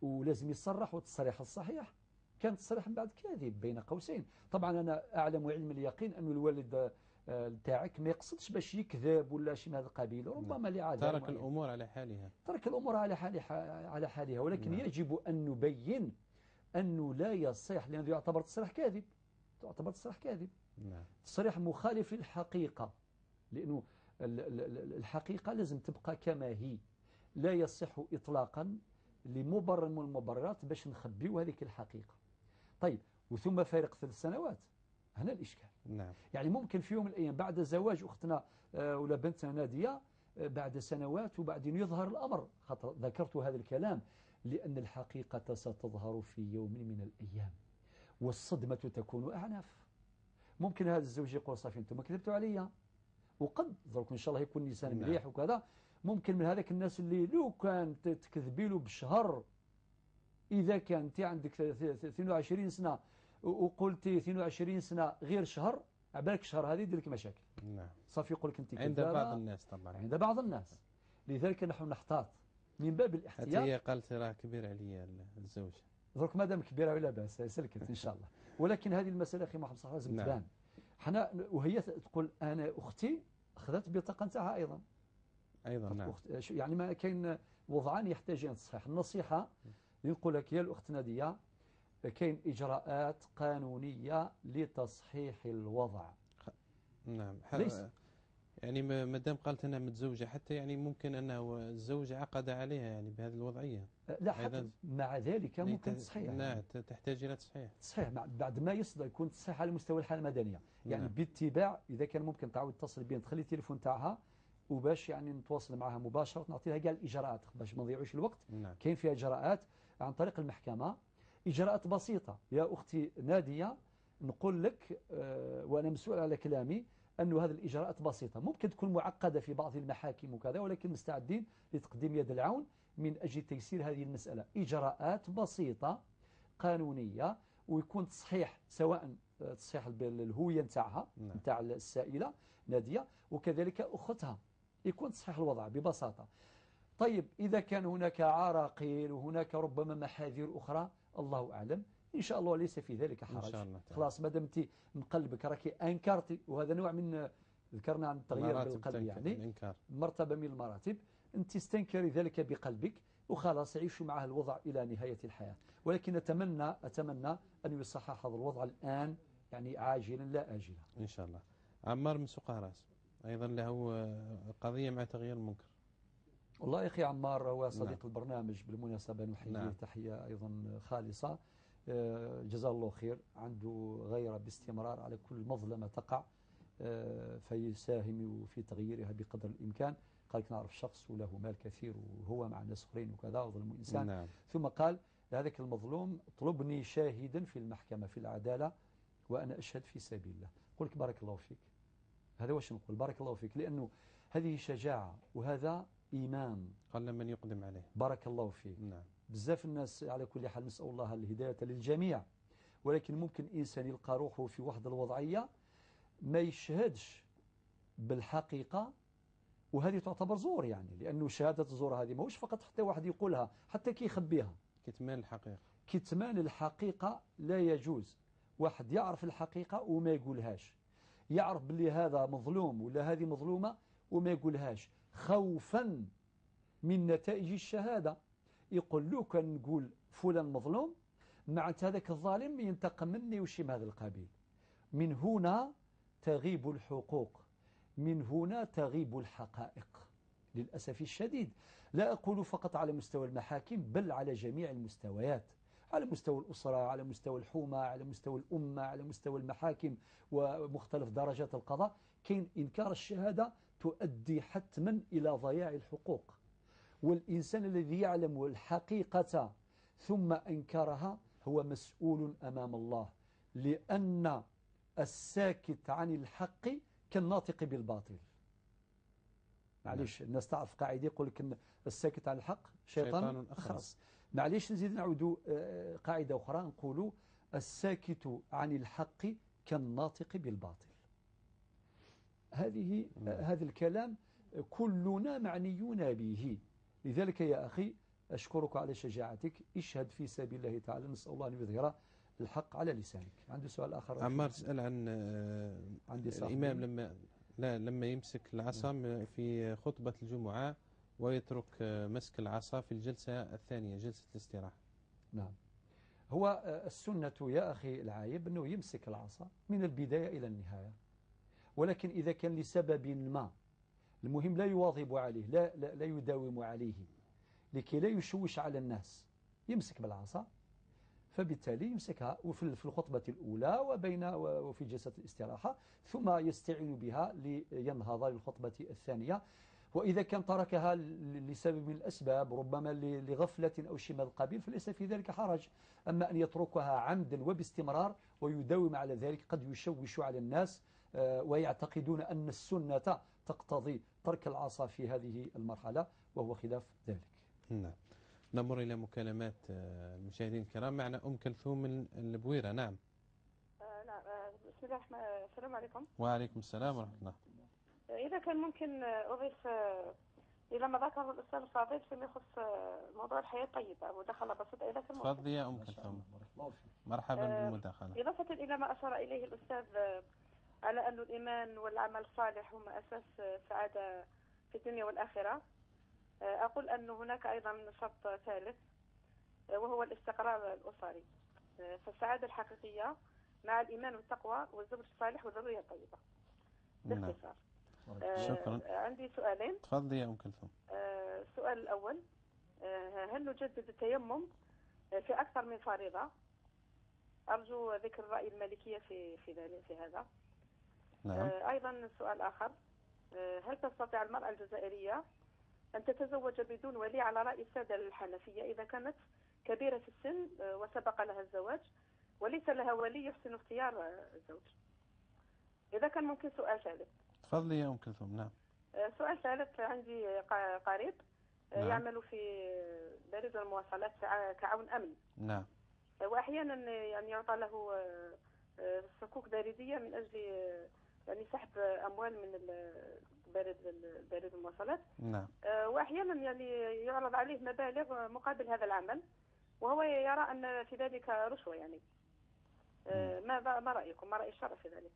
ولازم يصرح، والتصريح الصحيح كان تصريح من بعد كاذب بين قوسين. طبعا أنا أعلم علم اليقين أن الوالد تاعك ما يقصدش باش يكذب ولا شيء من هذا القبيل، ربما لعادة ترك الأمور على حالها، ترك الأمور على حالها، ولكن نعم. يجب أن نبين أنه لا يصح، لأنه يعتبر تصريح كاذب، تعتبر تصريح كاذب. نعم. تصريح مخالف للحقيقة، لأنه الحقيقة لازم تبقى كما هي، لا يصح إطلاقا لمبرر من المبررات باش نخبيو هذيك الحقيقة. طيب، وثم فارق 3 سنوات، هنا الإشكال. نعم. يعني ممكن في يوم من الأيام بعد زواج أختنا ولا بنتنا نادية بعد سنوات وبعدين يظهر الأمر. خاطر ذكرت هذا الكلام لأن الحقيقة ستظهر في يوم من الأيام والصدمة تكون أعنف. ممكن هذا الزوج يقول صافي أنتم كذبتوا عليا، وقد ذلك إن شاء الله يكون لسان مليح وكذا. ممكن من هذاك الناس اللي لو كان تكذبي له بشهر، إذا كان أنت عندك 22 سنة وقلتي 22 سنة غير شهر، عبالك شهر هذه يدير لك مشاكل. نعم. صافي يقول لك أنت عند بعض الناس طبعا، عند بعض الناس. لذلك نحن نحتاط من باب الاحتياط. حتى هي قالت راه كبير عليا الزوج. درك مادام كبيرة ولا بأس سلكت إن شاء الله. ولكن هذه المسألة أخي محمد صح لازم تبان. حنا وهي تقول أنا أختي أخذت بطاقة نتاعها أيضا. نعم. يعني ما كاين وضعان يحتاجين تصحيح. النصيحة نقول لك يا الأخت نادية، كاين إجراءات قانونية لتصحيح الوضع. نعم. يعني مادام قالت أنها متزوجة، حتى يعني ممكن أنه الزوج عقد عليها يعني بهذه الوضعية. لا حتى مع ذلك ممكن تصحيح. نعم. تحتاج إلى تصحيح. تصحيح بعد ما يصدر يكون تصحيح على مستوى الحالة المدنية. يعني نعم. باتباع إذا كان ممكن تعاود تتصل بين تخلي التليفون تاعها وباش يعني نتواصل معها مباشرة نعطي لها كاع الإجراءات باش ما نضيعوش الوقت. نعم. كاين فيها إجراءات عن طريق المحكمة، إجراءات بسيطة. يا أختي نادية نقول لك وأنا مسؤول على كلامي أن هذه الإجراءات بسيطة، ممكن تكون معقدة في بعض المحاكم وكذا، ولكن مستعدين لتقديم يد العون من أجل تيسير هذه المسألة. إجراءات بسيطة قانونية، ويكون تصحيح سواء تصحيح الهوية نتاعها نتاع السائلة نادية وكذلك أختها، يكون تصحيح الوضع ببساطة. طيب إذا كان هناك عراقيل وهناك ربما محاذير أخرى الله أعلم، إن شاء الله ليس في ذلك حرج. إن شاء الله. خلاص مادام أنت من قلبك راكي أنكرتي، وهذا نوع من ذكرنا عن التغيير بالقلب، يعني مرتبة من المراتب، أنت استنكري ذلك بقلبك وخلاص عيشوا معه الوضع إلى نهاية الحياة. ولكن أتمنى أن يصحح هذا الوضع الآن، يعني عاجلا لا آجلا إن شاء الله. عمار من سوق راس أيضا له قضية مع تغيير المنكر. والله يا أخي عمار هو صديق البرنامج بالمناسبة، نحييه تحية أيضا خالصة، جزاه الله خير. عنده غيرة باستمرار على كل مظلمة تقع فيساهم في تغييرها بقدر الإمكان. قال لك نعرف شخص وله مال كثير وهو مع ناس اخرين وكذا وظلم إنسان. ثم قال لهذاك المظلوم اطلبني شاهدا في المحكمة في العدالة وأنا أشهد في سبيل الله. قل لك بارك الله فيك. هذا واش نقول، بارك الله فيك، لأنه هذه شجاعة وهذا إيمان. قال من يقدم عليه. بارك الله فيك. نعم. بزاف الناس على كل حال نسأل الله الهداية للجميع، ولكن ممكن إنسان يلقى روحه في واحد الوضعية ما يشهدش بالحقيقة، وهذه تعتبر زور، يعني لأنه شهادة الزور هذه ماهوش فقط حتى واحد يقولها، حتى كي يخبيها. كتمان الحقيقة. كتمان الحقيقة لا يجوز. واحد يعرف الحقيقة وما يقولهاش، يعرف باللي هذا مظلوم ولا هذه مظلومة وما يقولهاش خوفا من نتائج الشهادة. يقول له كان نقول فلان مظلوم معنات هذاك الظالم ينتقم مني وشي من هذا القبيل. من هنا تغيب الحقوق، من هنا تغيب الحقائق للأسف الشديد. لا أقول فقط على مستوى المحاكم بل على جميع المستويات، على مستوى الأسرة، على مستوى الحومة، على مستوى الأمة، على مستوى المحاكم ومختلف درجات القضاء. كاين إنكار الشهادة تؤدي حتما إلى ضياع الحقوق، والإنسان الذي يعلم الحقيقة ثم أنكرها هو مسؤول أمام الله، لأن الساكت عن الحق كالناطق بالباطل. معليش الناس تعرف قاعدة يقول لك الساكت عن الحق شيطان أخرس. معليش نزيد نعود قاعدة أخرى نقول الساكت عن الحق كالناطق بالباطل. هذا الكلام كلنا معنيون به. لذلك يا أخي أشكرك على شجاعتك، اشهد في سبيل الله تعالى، نسأل الله أن يظهر الحق على لسانك. عنده سؤال آخر؟ عمار تسأل عن الإمام لما يمسك العصا في خطبة الجمعة ويترك مسك العصا في الجلسة الثانية، جلسة الاستراحة. نعم، هو السنة يا أخي العايب أنه يمسك العصا من البداية إلى النهاية، ولكن إذا كان لسبب ما المهم لا يواظب عليه، لا يداوم عليه لكي لا يشوش على الناس، يمسك بالعصا فبالتالي يمسكها في الخطبة الأولى وفي جلسة الاستراحة، ثم يستعين بها لينهض للخطبة الثانية. وإذا كان تركها لسبب من الأسباب، ربما لغفلة أو شيء من القبيل، فليس في ذلك حرج. أما أن يتركها عمدا وباستمرار ويداوم على ذلك قد يشوش على الناس ويعتقدون أن السنة تقتضي ترك العصا في هذه المرحلة، وهو خلاف ذلك. نعم. نمر إلى مكالمات المشاهدين الكرام. معنا أم كلثوم من البويرة. نعم. بسم الله الرحمن الرحيم. السلام عليكم. وعليكم السلام ورحمة الله. إذا كان ممكن أضيف إلى ما ذكره الأستاذ الفاضل فيما يخص موضوع الحياة الطيبة، مداخلة بسيطة إذا كان ممكن. تفضلي يا أم كلثوم. مرحبا بالمداخلة. إضافة إلى ما أشار إليه الأستاذ على أن الإيمان والعمل الصالح هما أساس السعادة في الدنيا والآخرة، أقول أن هناك أيضا شرط ثالث وهو الاستقرار الأسري. فالسعادة الحقيقية مع الإيمان والتقوى والزوج الصالح والذرية الطيبة. باختصار. شكرا. عندي سؤالين. تفضلي يا أم كلثوم. السؤال الأول، هل نجدد التيمم في أكثر من فريضة؟ أرجو ذكر رأي المالكية في هذا. نعم. أيضا سؤال آخر، هل تستطيع المرأة الجزائرية أن تتزوج بدون ولي على رأي السادة الحنفية إذا كانت كبيرة في السن وسبق لها الزواج وليس لها ولي يحسن اختيار الزوج؟ إذا كان ممكن سؤال ثالث. تفضلي يا أم كلثوم. نعم. سؤال ثالث، عندي قريب نعم. يعمل في بريد المواصلات كعون أمن. نعم. وأحيانا يعني يعطى له صكوك بريدية من أجل يعني سحب أموال من بريد المواصلات. نعم. وأحيانا يعني يعرض عليه مبالغ مقابل هذا العمل، وهو يرى أن في ذلك رشوة يعني. ما رأيكم؟ ما رأي الشرع في ذلك؟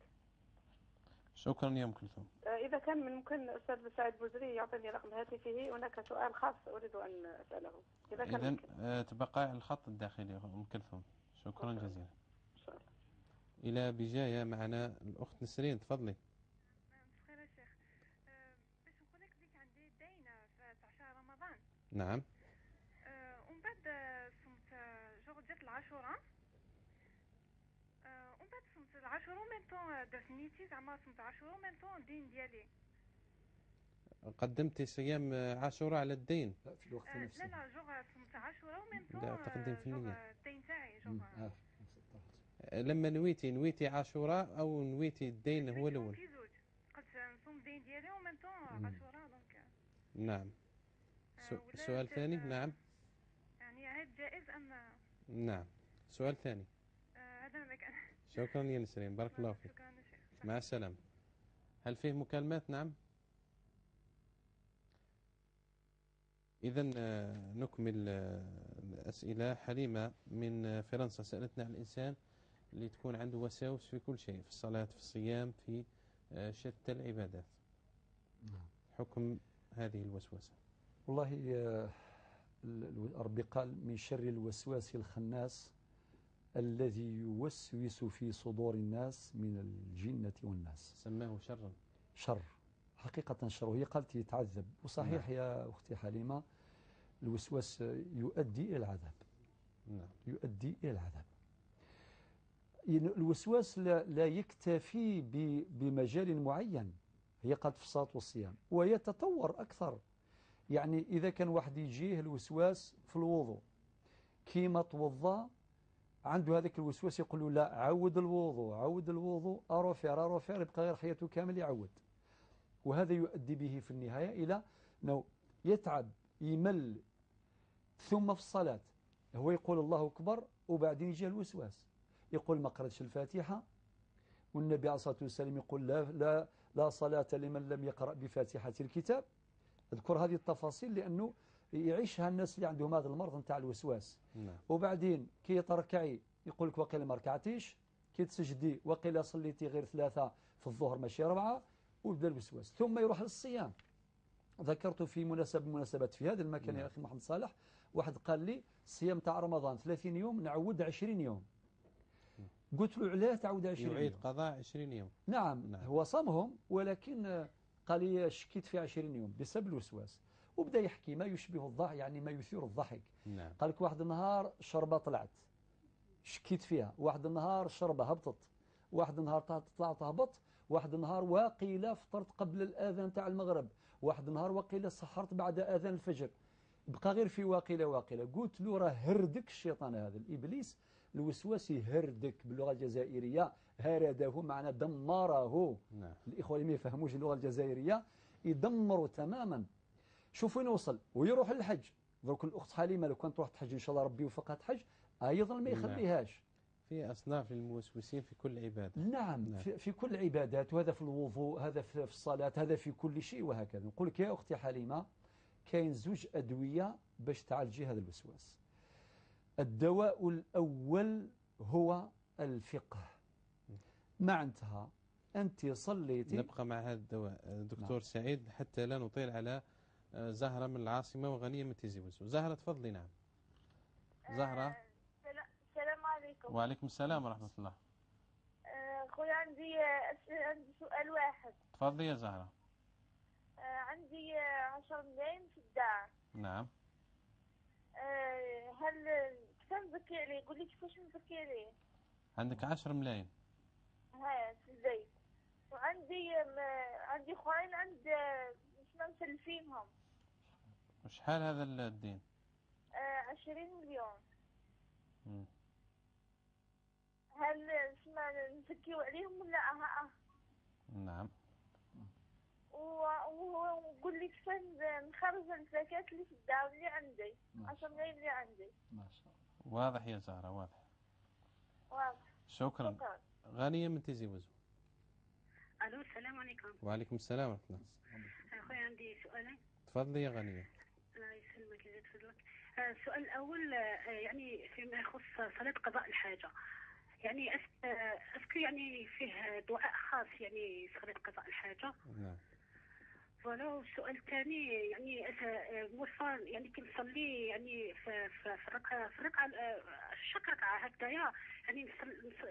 شكرا يا أم كلثوم. إذا كان من ممكن أستاذ سعيد بوزري يعطيني رقم هاتفه، هناك سؤال خاص أريد أن أسأله إذا كان إذن ممكن. تبقى الخط الداخلي أم كلثوم. شكرا جزيلا. شكرا. إلى بجاية معنا الأخت نسرين. تفضلي. بخير يا شيخ. باش نقول لك ديك عندي دين في شهر رمضان. نعم. ومن بعد صمت جات العاشوراء، ومن بعد صمت العاشوراء وميم طون درت نيتي زعما صمت عاشوراء وميم طون الدين ديالي. قدمتي صيام عاشوراء على الدين؟ لا في الوقت لا نفسه. لا جوغ صمت عاشوراء وميم طون لا تقدم في النية. الدين تاعي جوغ. لما نويتي عاشوراء أو نويتي الدين هو الأول؟ في زوج قلت نصوم الدين ديالي وميم طون عاشوراء دونك. نعم. سؤال ثاني. نعم. يعني هذا جائز أم؟ نعم. سؤال ثاني. هذا ما كان. شكرا يا نسرين. بارك الله فيك. مع السلامة. هل فيه مكالمات؟ نعم. إذا نكمل الأسئلة. حليمة من فرنسا سألتنا عن الإنسان اللي تكون عنده وساوس في كل شيء، في الصلاة، في الصيام، في شتى العبادات. حكم هذه الوسوسة. والله الرب قال من شر الوسواس الخناس الذي يوسوس في صدور الناس من الجنة والناس. سماه شرا. شر حقيقة شر، وهي قالت يتعذب. وصحيح يا أختي حليمة الوسواس يؤدي إلى العذاب. نعم. يؤدي إلى العذاب. الوسواس لا يكتفي بمجال معين، هي قالت في الصلاة والصيام، ويتطور أكثر. يعني إذا كان واحد يجيه الوسواس في الوضوء كيما توضى، عنده هذاك الوسواس يقول له لا عود الوضوء أروفير يبقى غير حياته كامل يعود. وهذا يؤدي به في النهاية إلى أنه يتعب يمل. ثم في الصلاة هو يقول الله أكبر وبعدين يجي الوسواس يقول ما قرأتش الفاتحة، والنبي عليه الصلاة والسلام يقول لا صلاة لمن لم يقرأ بفاتحة الكتاب. اذكر هذه التفاصيل لأنه يعيشها الناس اللي عندهم هذا المرض نتاع الوسواس. نعم. وبعدين كي تركعي يقول لك وقيل ما ركعتيش، كي تسجدي وقيل صليتي غير 3 في الظهر ماشي 4، ويبدا الوسواس. ثم يروح للصيام. ذكرت في مناسبات في هذا المكان يا أخي محمد صالح، واحد قال لي صيام تاع رمضان 30 يوم نعود 20 يوم. قلت له علاه تعود 20 يوم؟ يعيد قضاء 20 يوم. نعم. هو صامهم ولكن قال لي شكيت في 20 يوم بسبب الوسواس. وبدأ يحكي ما يشبه الضحك، يعني ما يثير الضحك. نعم. قال لك واحد النهار شربة طلعت شكيت فيها، واحد النهار الشربة هبطت، واحد النهار طلعت هبط، واحد النهار واقيلا فطرت قبل الآذان تاع المغرب، واحد النهار واقيلا سحرت بعد آذان الفجر. بقى غير في واقيلا. قلت له راه هردك الشيطان هذا الإبليس الوسواسي، هردك باللغة الجزائرية، هرده معنى دمره. نعم. الإخوة اللي ما يفهموش اللغة الجزائرية يدمروا تماما. شوف وين وصل ويروح للحج. درك الأخت حليمة لو كانت تروح تحج إن شاء الله ربي وفقها تحج أيضا ما يخليهاش. في أصناف للموسوسين في كل عبادة. نعم. في كل العبادات، وهذا في الوضوء، هذا في الصلاة، هذا في كل شيء وهكذا. نقول لك يا أختي حليمة كاين زوج أدوية باش تعالجي هذا الوسواس. الدواء الأول هو الفقه. معناتها أنت صليتي. نبقى مع هذا الدواء دكتور سعيد حتى لا نطيل على زهرة من العاصمة وغنية من تيزي وزو. زهرة تفضلي. نعم زهرة. السلام عليكم. وعليكم السلام ورحمة الله. خويا عندي سؤال واحد. تفضلي يا زهرة. عندي 10 ملايين في الدار. نعم. هل كيف نزكي عليه؟ قولي كيفاش نزكي عليه. عندك 10 ملايين في الزيت، عندي خوين مش مسلفينهم. وشحال هذا الدين؟ 20 مليون. هل نزكيو عليهم ولا نعم. وقول لي كيف نخرج الزكاة اللي في الدار اللي عندي، 10 ملايين اللي عندي. ما شاء الله. واضح يا زهرة، واضح. شكرا. غنية من تيزي وزو. الو السلام عليكم. وعليكم السلام ورحمة الله. اخويا عندي سؤالين. تفضلي يا غنية. الله يسلمك يسلمك. السؤال الاول يعني فيما يخص صلاة قضاء الحاجة، يعني اسكو يعني فيه دعاء خاص يعني صلاة قضاء الحاجة؟ نعم. فوالا. السؤال الثاني يعني موصل يعني كنصلي يعني في الركعه شك ركعه هكذايا، يعني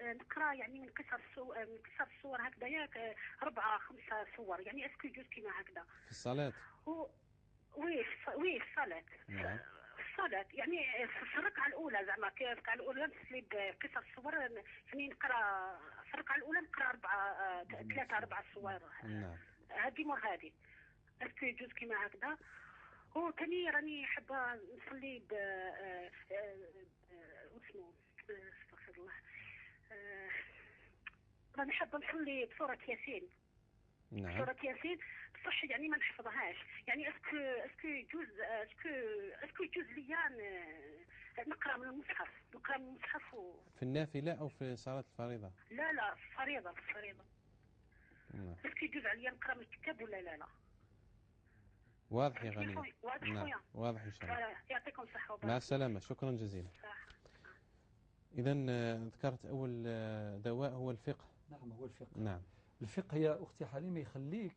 نقرا يعني من كثر الصور هكذايا 4 5 صور، يعني اسكو يجوز كيما هكذا في الصلاة؟ وي في الصلاة. نعم. في الصلاة يعني في الركعة الأولى زعما في الركعة الأولى نصلي بكثر الصور، يعني نقرا في الركعة الأولى نقرا 3 4 صور. نعم. هذه مو هذه اسكو يجوز كيما هكذا. وثاني راني حابه نصلي ب اسمه استغفر الله، راني حابه نصلي بسورة ياسين. نعم. سورة ياسين بصح يعني ما نحفظهاش، يعني اسكو يجوز اسكو يجوز ليا نقرا من المصحف في النافلة او في صلاة الفريضة؟ لا في الفريضة نعم. اسكو يجوز عليا نقرا من الكتاب ولا لا؟ واضح يا غنية. واضح. نعم. واضح إن شاء الله. يعطيكم الصحة مع السلامة. شكرا جزيلا. إذا ذكرت أول دواء هو الفقه. نعم هو الفقه. نعم. الفقه يا أختي حليمة يخليك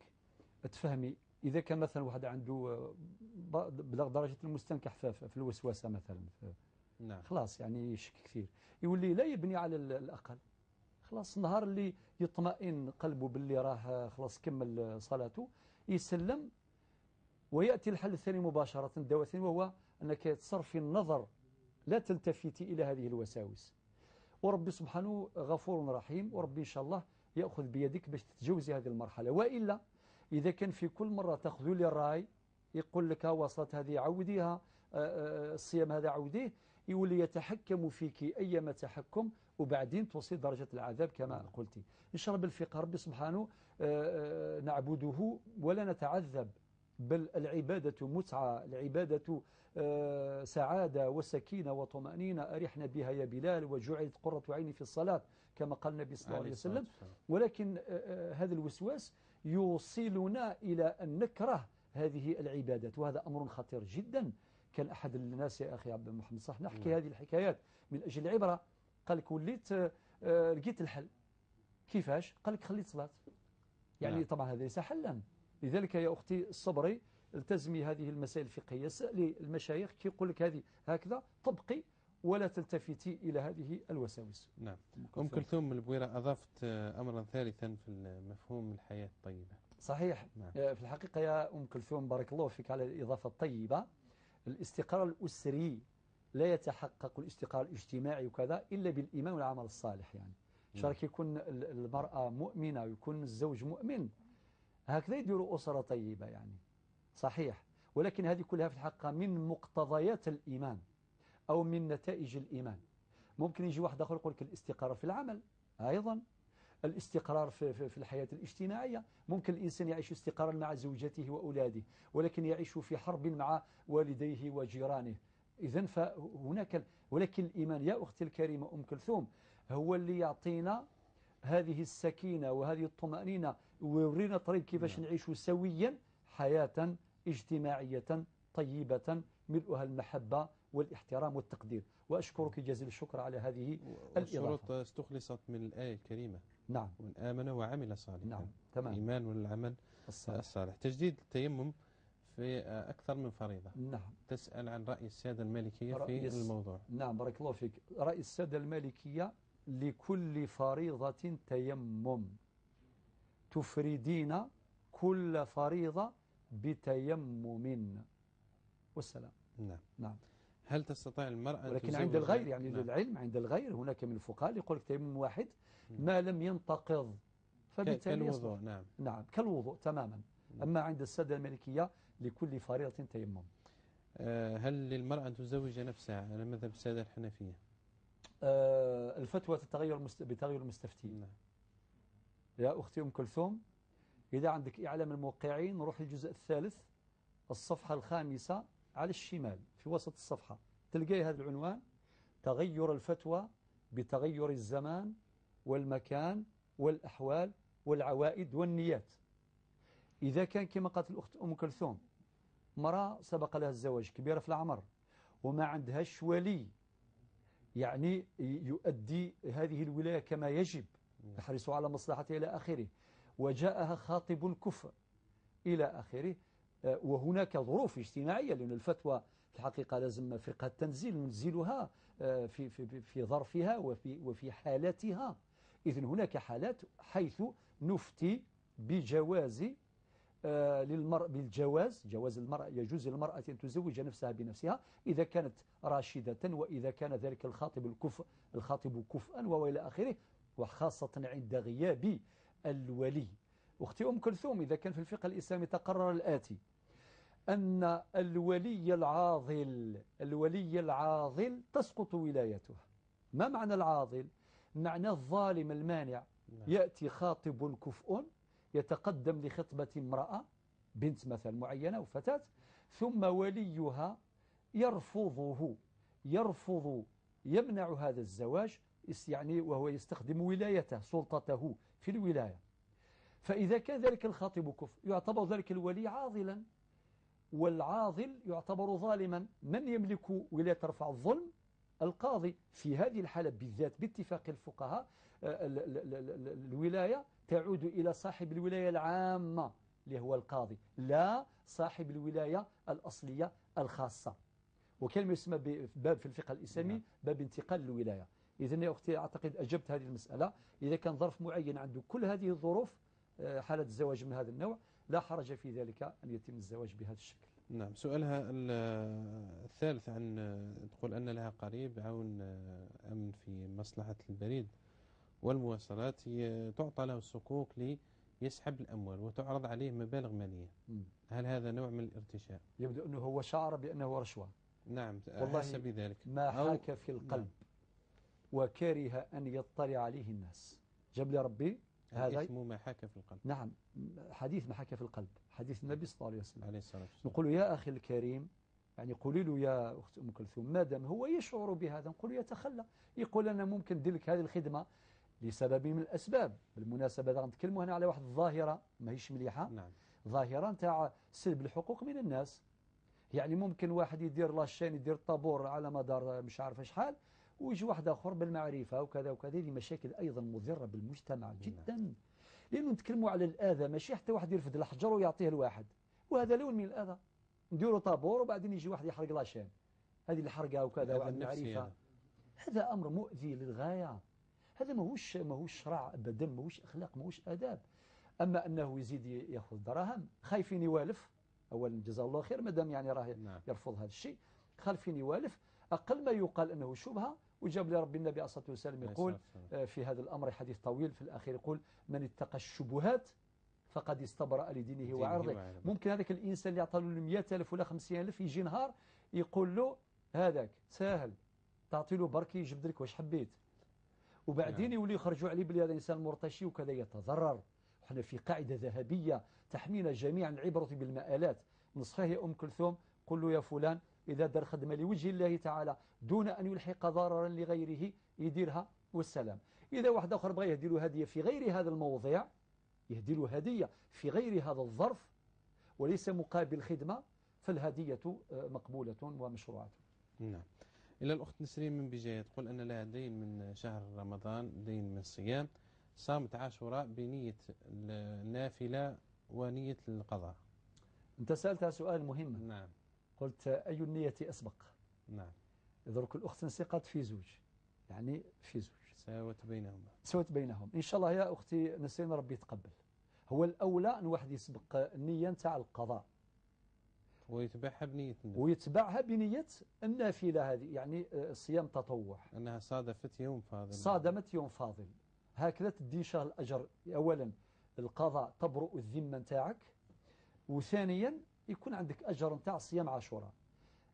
تفهمي إذا كان مثلا واحد عنده بلغ درجة المستنكح في الوسوسة مثلا. نعم. خلاص يعني يشك كثير، يولي لا يبني على الأقل. خلاص النهار اللي يطمئن قلبه باللي راه خلاص كمل صلاته يسلم، ويأتي الحل الثاني مباشرة، الدواء الثاني، وهو أنك تصرفي النظر لا تلتفتي إلى هذه الوساوس. وربي سبحانه غفور رحيم، وربي إن شاء الله يأخذ بيدك باش تتجوزي هذه المرحلة. وإلا إذا كان في كل مرة تأخذوا لي الرأي يقول لك وصلت هذه عوديها، الصيام هذا عوديه، يولي يتحكم فيك أيما تحكم، وبعدين توصل درجة العذاب كما قلتي. إن شاء الله بالفقه ربي سبحانه نعبده ولا نتعذب، بل العبادة متعة، العبادة سعادة وسكينة وطمأنينة، أرحنا بها يا بلال وجعلت قرة عيني في الصلاة كما قال النبي صلى الله عليه وسلم. ولكن هذا الوسواس يوصلنا إلى أن نكره هذه العبادات، وهذا أمر خطير جدا. كان أحد الناس يا أخي عبد محمد صح نحكي هذه الحكايات من أجل العبرة، قال لك وليت لقيت الحل. كيفاش؟ قال لك خليت صلاة. يعني طبعا هذا ليس حلا. لذلك يا أختي الصبري التزمي هذه المسائل الفقهية، سألي المشايخ كي يقول لك هذه هكذا طبقي ولا تلتفتي إلى هذه الوساوس. نعم. أم كلثوم البويرة أضافت أمرا ثالثا في مفهوم الحياة الطيبة. صحيح. نعم. في الحقيقة يا أم كلثوم بارك الله فيك على الإضافة الطيبة، الاستقرار الأسري لا يتحقق الاستقرار الاجتماعي وكذا إلا بالإيمان والعمل الصالح. يعني شارك يكون المرأة مؤمنة ويكون الزوج مؤمن، هكذا يديروا أسرة طيبة يعني. صحيح، ولكن هذه كلها في الحقيقة من مقتضيات الإيمان أو من نتائج الإيمان. ممكن يجي واحد آخر يقول لك الاستقرار في العمل، أيضا الاستقرار في الحياة الاجتماعية. ممكن الإنسان يعيش استقرارا مع زوجته وأولاده، ولكن يعيش في حرب مع والديه وجيرانه. إذن فهناك، ولكن الإيمان يا أختي الكريمة أم كلثوم هو اللي يعطينا هذه السكينة وهذه الطمأنينة ويورينا طريق كيفاش نعيش سويا حياة اجتماعية طيبة ملؤها المحبة والاحترام والتقدير. وأشكرك جزيل الشكر على هذه الإضافة. الشروط استخلصت من الآية الكريمة. نعم. من آمن وعمل صالحا. نعم. تمام. الإيمان والعمل الصالح. تجديد التيمم في أكثر من فريضة. نعم. تسأل عن رأي السادة المالكية في الموضوع. نعم بارك الله فيك. رأي السادة المالكية لكل فريضة تيمم، تفردين كل فريضة بتيمم والسلام. نعم. نعم. هل تستطيع المرأة ولكن عند الغير يعني نعم. للعلم عند الغير هناك من الفقهاء يقول لك تيمم واحد ما لم ينتقض فبالتالي كالوضوء. نعم. نعم كالوضوء تماما. أما عند السادة المالكية لكل فريضة تيمم. هل للمرأة أن تزوج نفسها على مذهب السادة الحنفية؟ الفتوى تتغير بتغير المستفتين. نعم. يا أختي أم كلثوم، إذا عندك إعلام الموقعين روح الجزء الثالث الصفحة 5 على الشمال في وسط الصفحة تلقي هذا العنوان: تغير الفتوى بتغير الزمان والمكان والأحوال والعوائد والنيات. إذا كان كما قالت الأخت أم كلثوم مرأة سبق لها الزواج كبيرة في العمر وما عندهاش ولي يعني يؤدي هذه الولاية كما يجب، يحرص على مصلحته إلى آخره، وجاءها خاطب كفء إلى آخره، وهناك ظروف اجتماعية لأن الفتوى في الحقيقة لازم فرقة التنزيل ننزلها في ظرفها وفي حالاتها. إذن هناك حالات حيث نفتي بجواز جواز المرأة، يجوز للمرأة أن تزوج نفسها بنفسها إذا كانت راشدة وإذا كان ذلك الخاطب كفءا وإلى آخره، وخاصة عند غياب الولي. أختي أم كلثوم، إذا كان في الفقه الإسلامي تقرر الآتي: أن الولي العاضل تسقط ولايته. ما معنى العاضل؟ معنى الظالم المانع. يأتي خاطب كفء يتقدم لخطبة امرأة بنت مثلا معينة وفتاة، ثم وليها يرفض يمنع هذا الزواج، يعني وهو يستخدم ولايته سلطته في الولاية. فإذا كان ذلك الخاطب كفء يعتبر ذلك الولي عاضلا، والعاضل يعتبر ظالما. من يملك ولاية رفع الظلم؟ القاضي. في هذه الحالة بالذات باتفاق الفقهاء الولاية تعود إلى صاحب الولاية العامة اللي هو القاضي، لا صاحب الولاية الأصلية الخاصة. وكلمة يسمى باب في الفقه الإسلامي باب انتقال الولاية. إذن يا أختي أعتقد أجبت هذه المسألة. إذا كان ظرف معين عنده كل هذه الظروف، حالة الزواج من هذا النوع، لا حرج في ذلك أن يتم الزواج بهذا الشكل. نعم. سؤالها الثالث عن تقول أن لها قريب عون أمن في مصلحة البريد والمواصلات، تعطى له الصكوك ليسحب الأموال وتعرض عليه مبالغ مالية. هل هذا نوع من الارتشاء؟ يبدو أنه هو شعر بأنه رشوة. نعم. والله حس بذلك ما حاك في القلب. نعم. وكره أن يطلع عليه الناس. جاب لي ربي هذا الإثم ما حاك في القلب. نعم، حديث ما حاك في القلب، حديث النبي صلى الله عليه وسلم. عليه الصلاة والسلام. نقول يا أخي الكريم، يعني قولي له يا أخت أم كلثوم ما دام هو يشعر بهذا نقول يتخلى، يقول أنا ممكن ندير لك هذه الخدمة لسبب من الأسباب. بالمناسبة نتكلموا هنا على واحد الظاهرة ما هيش مليحة. نعم. ظاهرة نتاع سلب الحقوق من الناس. يعني ممكن واحد يدير لاشين، يدير طابور على مدار مش عارف شحال، ويجي واحد آخر بالمعرفة وكذا وكذا. هذه مشاكل أيضا مضرة بالمجتمع جدا. لأنه نتكلموا على الآذى، ماشي حتى واحد يرفد الحجر ويعطيه الواحد، وهذا لون من الآذى. نديروا طابور وبعدين يجي واحد يحرق لاشين، هذه الحرقة وكذا وعلى المعرفة. هذا أمر مؤذي للغاية. هذا ماهوش شرع أبدا، ماهوش أخلاق، ماهوش آداب. أما أنه يزيد يأخذ دراهم خايفين يوالف، أولا جزاه الله خير مادام يعني راه يرفض هذا الشيء. خالفين يوالف، أقل ما يقال أنه شبهة. وجاب لي ربي النبي عليه الصلاة والسلام يقول في هذا الأمر حديث طويل في الأخير، يقول من اتقى الشبهات فقد استبرأ لدينه وعرضه. ممكن هذاك الإنسان اللي يعطى له 100,000 ولا 50,000 يجي نهار يقول له هذاك سهل تعطي له بركي يجبد لك واش حبيت، وبعدين يولي يخرجوا عليه بلي هذا إنسان مرتشي وكذا يتضرر. وحنا في قاعدة ذهبية تحمينا جميعا العبرة بالمآلات. نصفه يا أم كلثوم قل له يا فلان إذا دار خدمة لوجه الله تعالى دون أن يلحق ضررا لغيره يديرها والسلام. إذا واحد آخر بغى يهدي له هدية في غير هذا الموضع يهدي له هدية في غير هذا الظرف وليس مقابل خدمة فالهدية مقبولة ومشروعة. نعم. إلى الأخت نسرين من بجاية تقول أن لها دين من شهر رمضان، دين من الصيام، صامت عاشوراء بنية النافلة ونية القضاء. أنت سألتها سؤال مهم. نعم. قلت أي النية أسبق؟ نعم. درك الأخت نسقت في زوج، يعني في زوج سوت بينهم إن شاء الله. يا أختي نسرين ربي يتقبل. هو الأولى أن واحد يسبق النية نتاع القضاء ويتبعها بنية النافلة هذه، يعني صيام تطوع، أنها صادفت يوم فاضل، صادمت يوم فاضل. هكذا تدي شهر الأجر. أولا القضاء تبرؤ الذمة نتاعك، وثانيا يكون عندك أجر نتاع صيام عاشوراء.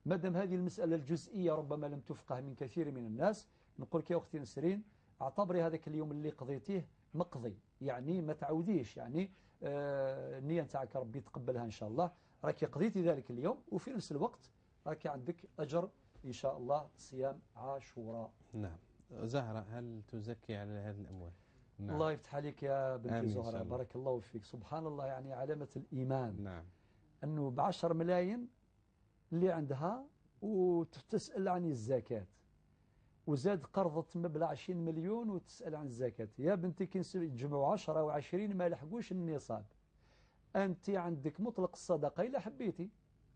مادام هذه المسألة الجزئية ربما لم تفقه من كثير من الناس، نقول لك يا أختي نسرين اعتبري هذاك اليوم اللي قضيتيه مقضي، يعني ما تعوديش، يعني النية نتاعك ربي يتقبلها إن شاء الله، راكي قضيتي ذلك اليوم وفي نفس الوقت راكي عندك أجر إن شاء الله صيام عاشوراء. نعم. زهرة هل تزكي على هذه الأموال؟ نعم. الله يفتح عليك يا بنتي زهرة، بارك الله فيك. سبحان الله، يعني علامة الإيمان. نعم. أنه ب10 ملايين اللي عندها وتسأل عن الزكاة، وزاد قرضة مبلغ 20 مليون وتسأل عن الزكاة. يا بنتي كي يجمعوا 10 و20 ما لحقوش النصاب. أنت عندك مطلق الصدقة إلا حبيتي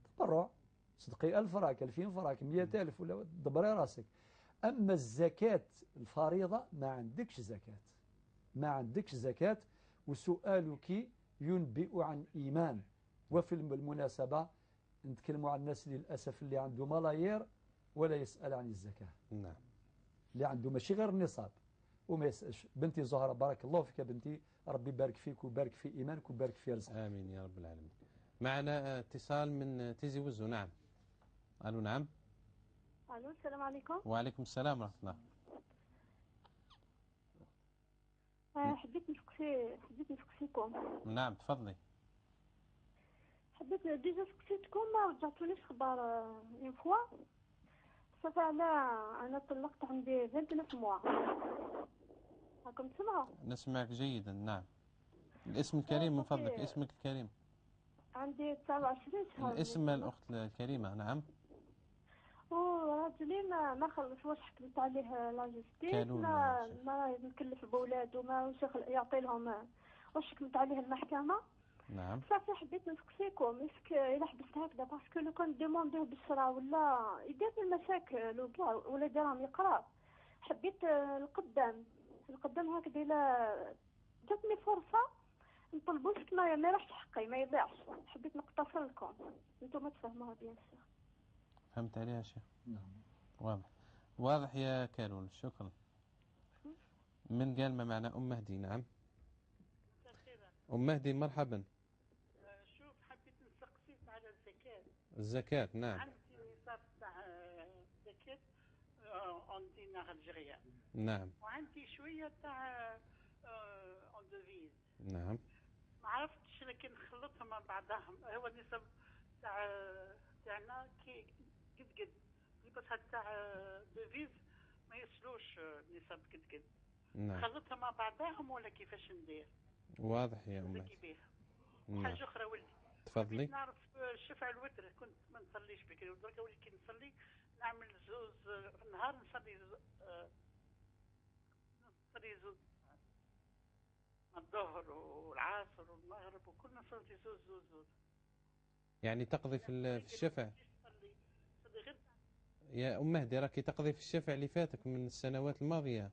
تبرع، صدقي 1000 فراك 2000 فراك 100,000 ولا دبري راسك. أما الزكاة الفريضة ما عندكش زكاة، ما عندكش زكاة. وسؤالك ينبئ عن إيمان. وفي المناسبة نتكلموا عن الناس للأسف اللي عنده ملايير ولا يسأل عن الزكاة. نعم. اللي عنده ماشي غير النصاب وما يسألش. بنتي زهرة بارك الله فيك بنتي، ربي يبارك فيك ويبارك في إيمانك ويبارك في رزقك. آمين يا رب العالمين. معنا اتصال من تيزي وزو. نعم. ألو. نعم. ألو السلام عليكم. وعليكم السلام ورحمة الله. حبيت نسقسيكم. نعم تفضلي. حبيت ديجا سقسيتكم ما رجعتوليش خبر اون فوا. صافي أنا طلقت عندي 29 موا. راكم تسمعوا؟ نسمعك جيدا. نعم. الاسم الكريم من فضلك، اسمك الكريم. عندي 29 شهر. الاسم الأخت الكريمة. نعم. وراجلي ما خلص واش حكمت عليه لاجستيس، ما نكلف بولادو، ما واش يعطي لهم واش حكمت عليه المحكمة. نعم. صافي حبيت نسقسيكم اسك إلا حبست هكذا باسكو لو كان دومونديه بالشرع ولا يدير المشاكل وكاع ولا دارهم يقرا. حبيت القدام هكذا إلا جاتني فرصة نطلبوا لك ما يروحش حقي ما يضيعش. حبيت نقتصر لكم انتم تفهموها بيان سور. فهمت عليها شيخ. نعم. واضح يا كارول. شكرا. من قال ما معنى أم مهدي؟ نعم. أم مهدي مرحبا. شوف حبيت نسقسيك على الزكاة. نعم. عندي نصاب تاع زكاة اون دينار الجزائري. نعم. وعندي شوية تاع اون دوفيز. نعم. ما عرفتش لكن نخلطهم مع بعضهم. هو النصاب تاعنا كي قد بس تاع دوفيز ما يصلوش نصاب قد. نعم. خلطهم مع بعضهم ولا كيفاش ندير؟ واضح يا أمي. حاجة أخرى ولدي تفضلي. نعرف الشفع الوتر كنت ما نصليش بكري ودرك ولي كي نصلي نعمل زوز في النهار نصلي زوز الظهر والعصر والمغرب وكل نصلي زوز. يعني تقضي في الشفع يا أم مهدي، راكي تقضي في الشفع اللي فاتك من السنوات الماضية.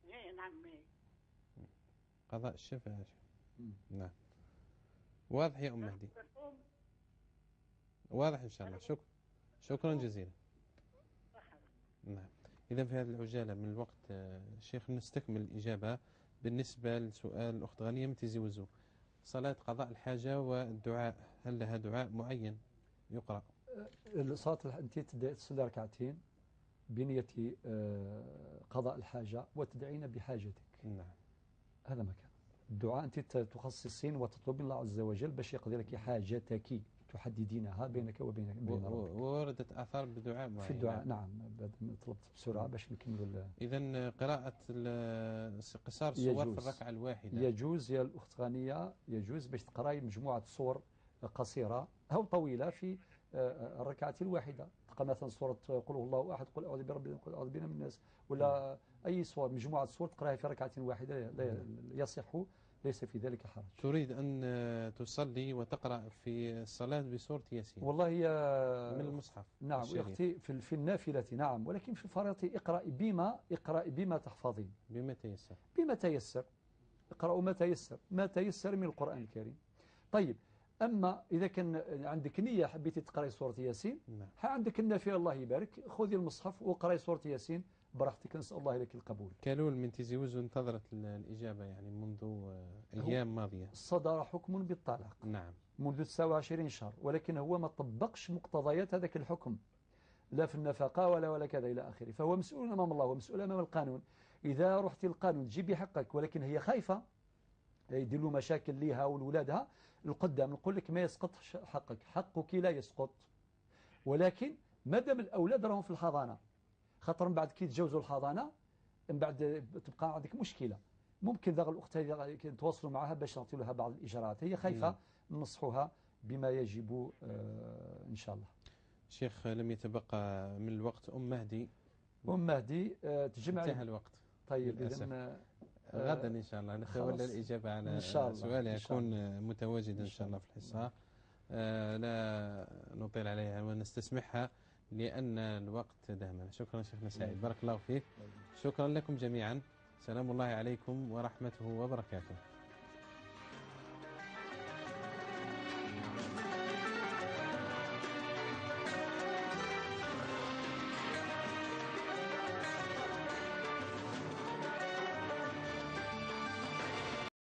ايه نعم. قضاء الشفع. نعم. واضح يا أم مهدي. واضح إن شاء الله. شكرا جزيلا. نعم. إذا في هذه العجالة من الوقت شيخ نستكمل الإجابة بالنسبة لسؤال الأخت غنية من تيزي وزو. صلاة قضاء الحاجة والدعاء هل لها دعاء معين يقرأ؟ صلاة أنت تصلي ركعتين بنية قضاء الحاجة وتدعين بحاجتك. نعم. هذا مكان الدعاء. أنت تخصصين وتطلبين الله عز وجل باش يقضي لك حاجتك، تحددينها بينك وبين ربك. ووردت آثار بدعاء معين في الدعاء. نعم. طلبت بسرعة باش نكملوا. إذا قراءة قصار الصور في الركعة الواحدة يجوز يا الأخت غانية، يجوز باش تقراي مجموعة صور قصيرة أو طويلة في الركعة الواحدة. تقرأ مثلا سورة قل هو الله أحد، قل أعوذ برب قل أعوذ بنا من الناس، ولا أي صور مجموعة صور تقرأها في ركعة واحدة لا يصح، ليس في ذلك حرج. تريد أن تصلي وتقرأ في الصلاة بسورة ياسين والله هي من المصحف. نعم أختي في النافلة نعم، ولكن في الفريضة اقرأ بما تحفظين، بما تيسر. اقرأوا ما تيسر من القرآن الكريم. طيب أما إذا كان عندك نية حبيتي تقرأي سورة ياسين، عندك النافلة الله يبارك، خذي المصحف وقرأي سورة ياسين براحتك، نسأل الله لك القبول. كالول من تيزي وزو انتظرت الإجابة يعني منذ أيام ماضية. صدر حكم بالطلاق نعم منذ 29 شهر، ولكن هو ما طبقش مقتضيات هذاك الحكم، لا في النفقة ولا كذا إلى آخره، فهو مسؤول أمام الله ومسؤول أمام القانون. إذا رحت القانون تجيبي حقك، ولكن هي خايفة يديروا مشاكل ليها ولولادها القدام، نقول لك ما يسقطش حقك لا يسقط، ولكن مادام الأولاد راهم في الحضانة، خاطر من بعد كي يتجاوزوا الحضانة من بعد تبقى عندك مشكلة. ممكن ذا الأخت هذه تواصلوا معها باش نعطي لها بعض الإجراءات، هي خايفة ننصحوها بما يجب إن شاء الله. شيخ لم يتبقى من الوقت. أم مهدي تجمع انتهى الوقت. طيب إذن غدا إن شاء الله نتولى الإجابة على سؤال يكون متواجدا إن شاء الله في الحصة. لا نطيل عليها ونستسمحها لأن الوقت دهمنا. شكرا شيخنا سعيد، بارك الله فيك. شكرا لكم جميعا، سلام الله عليكم ورحمته وبركاته.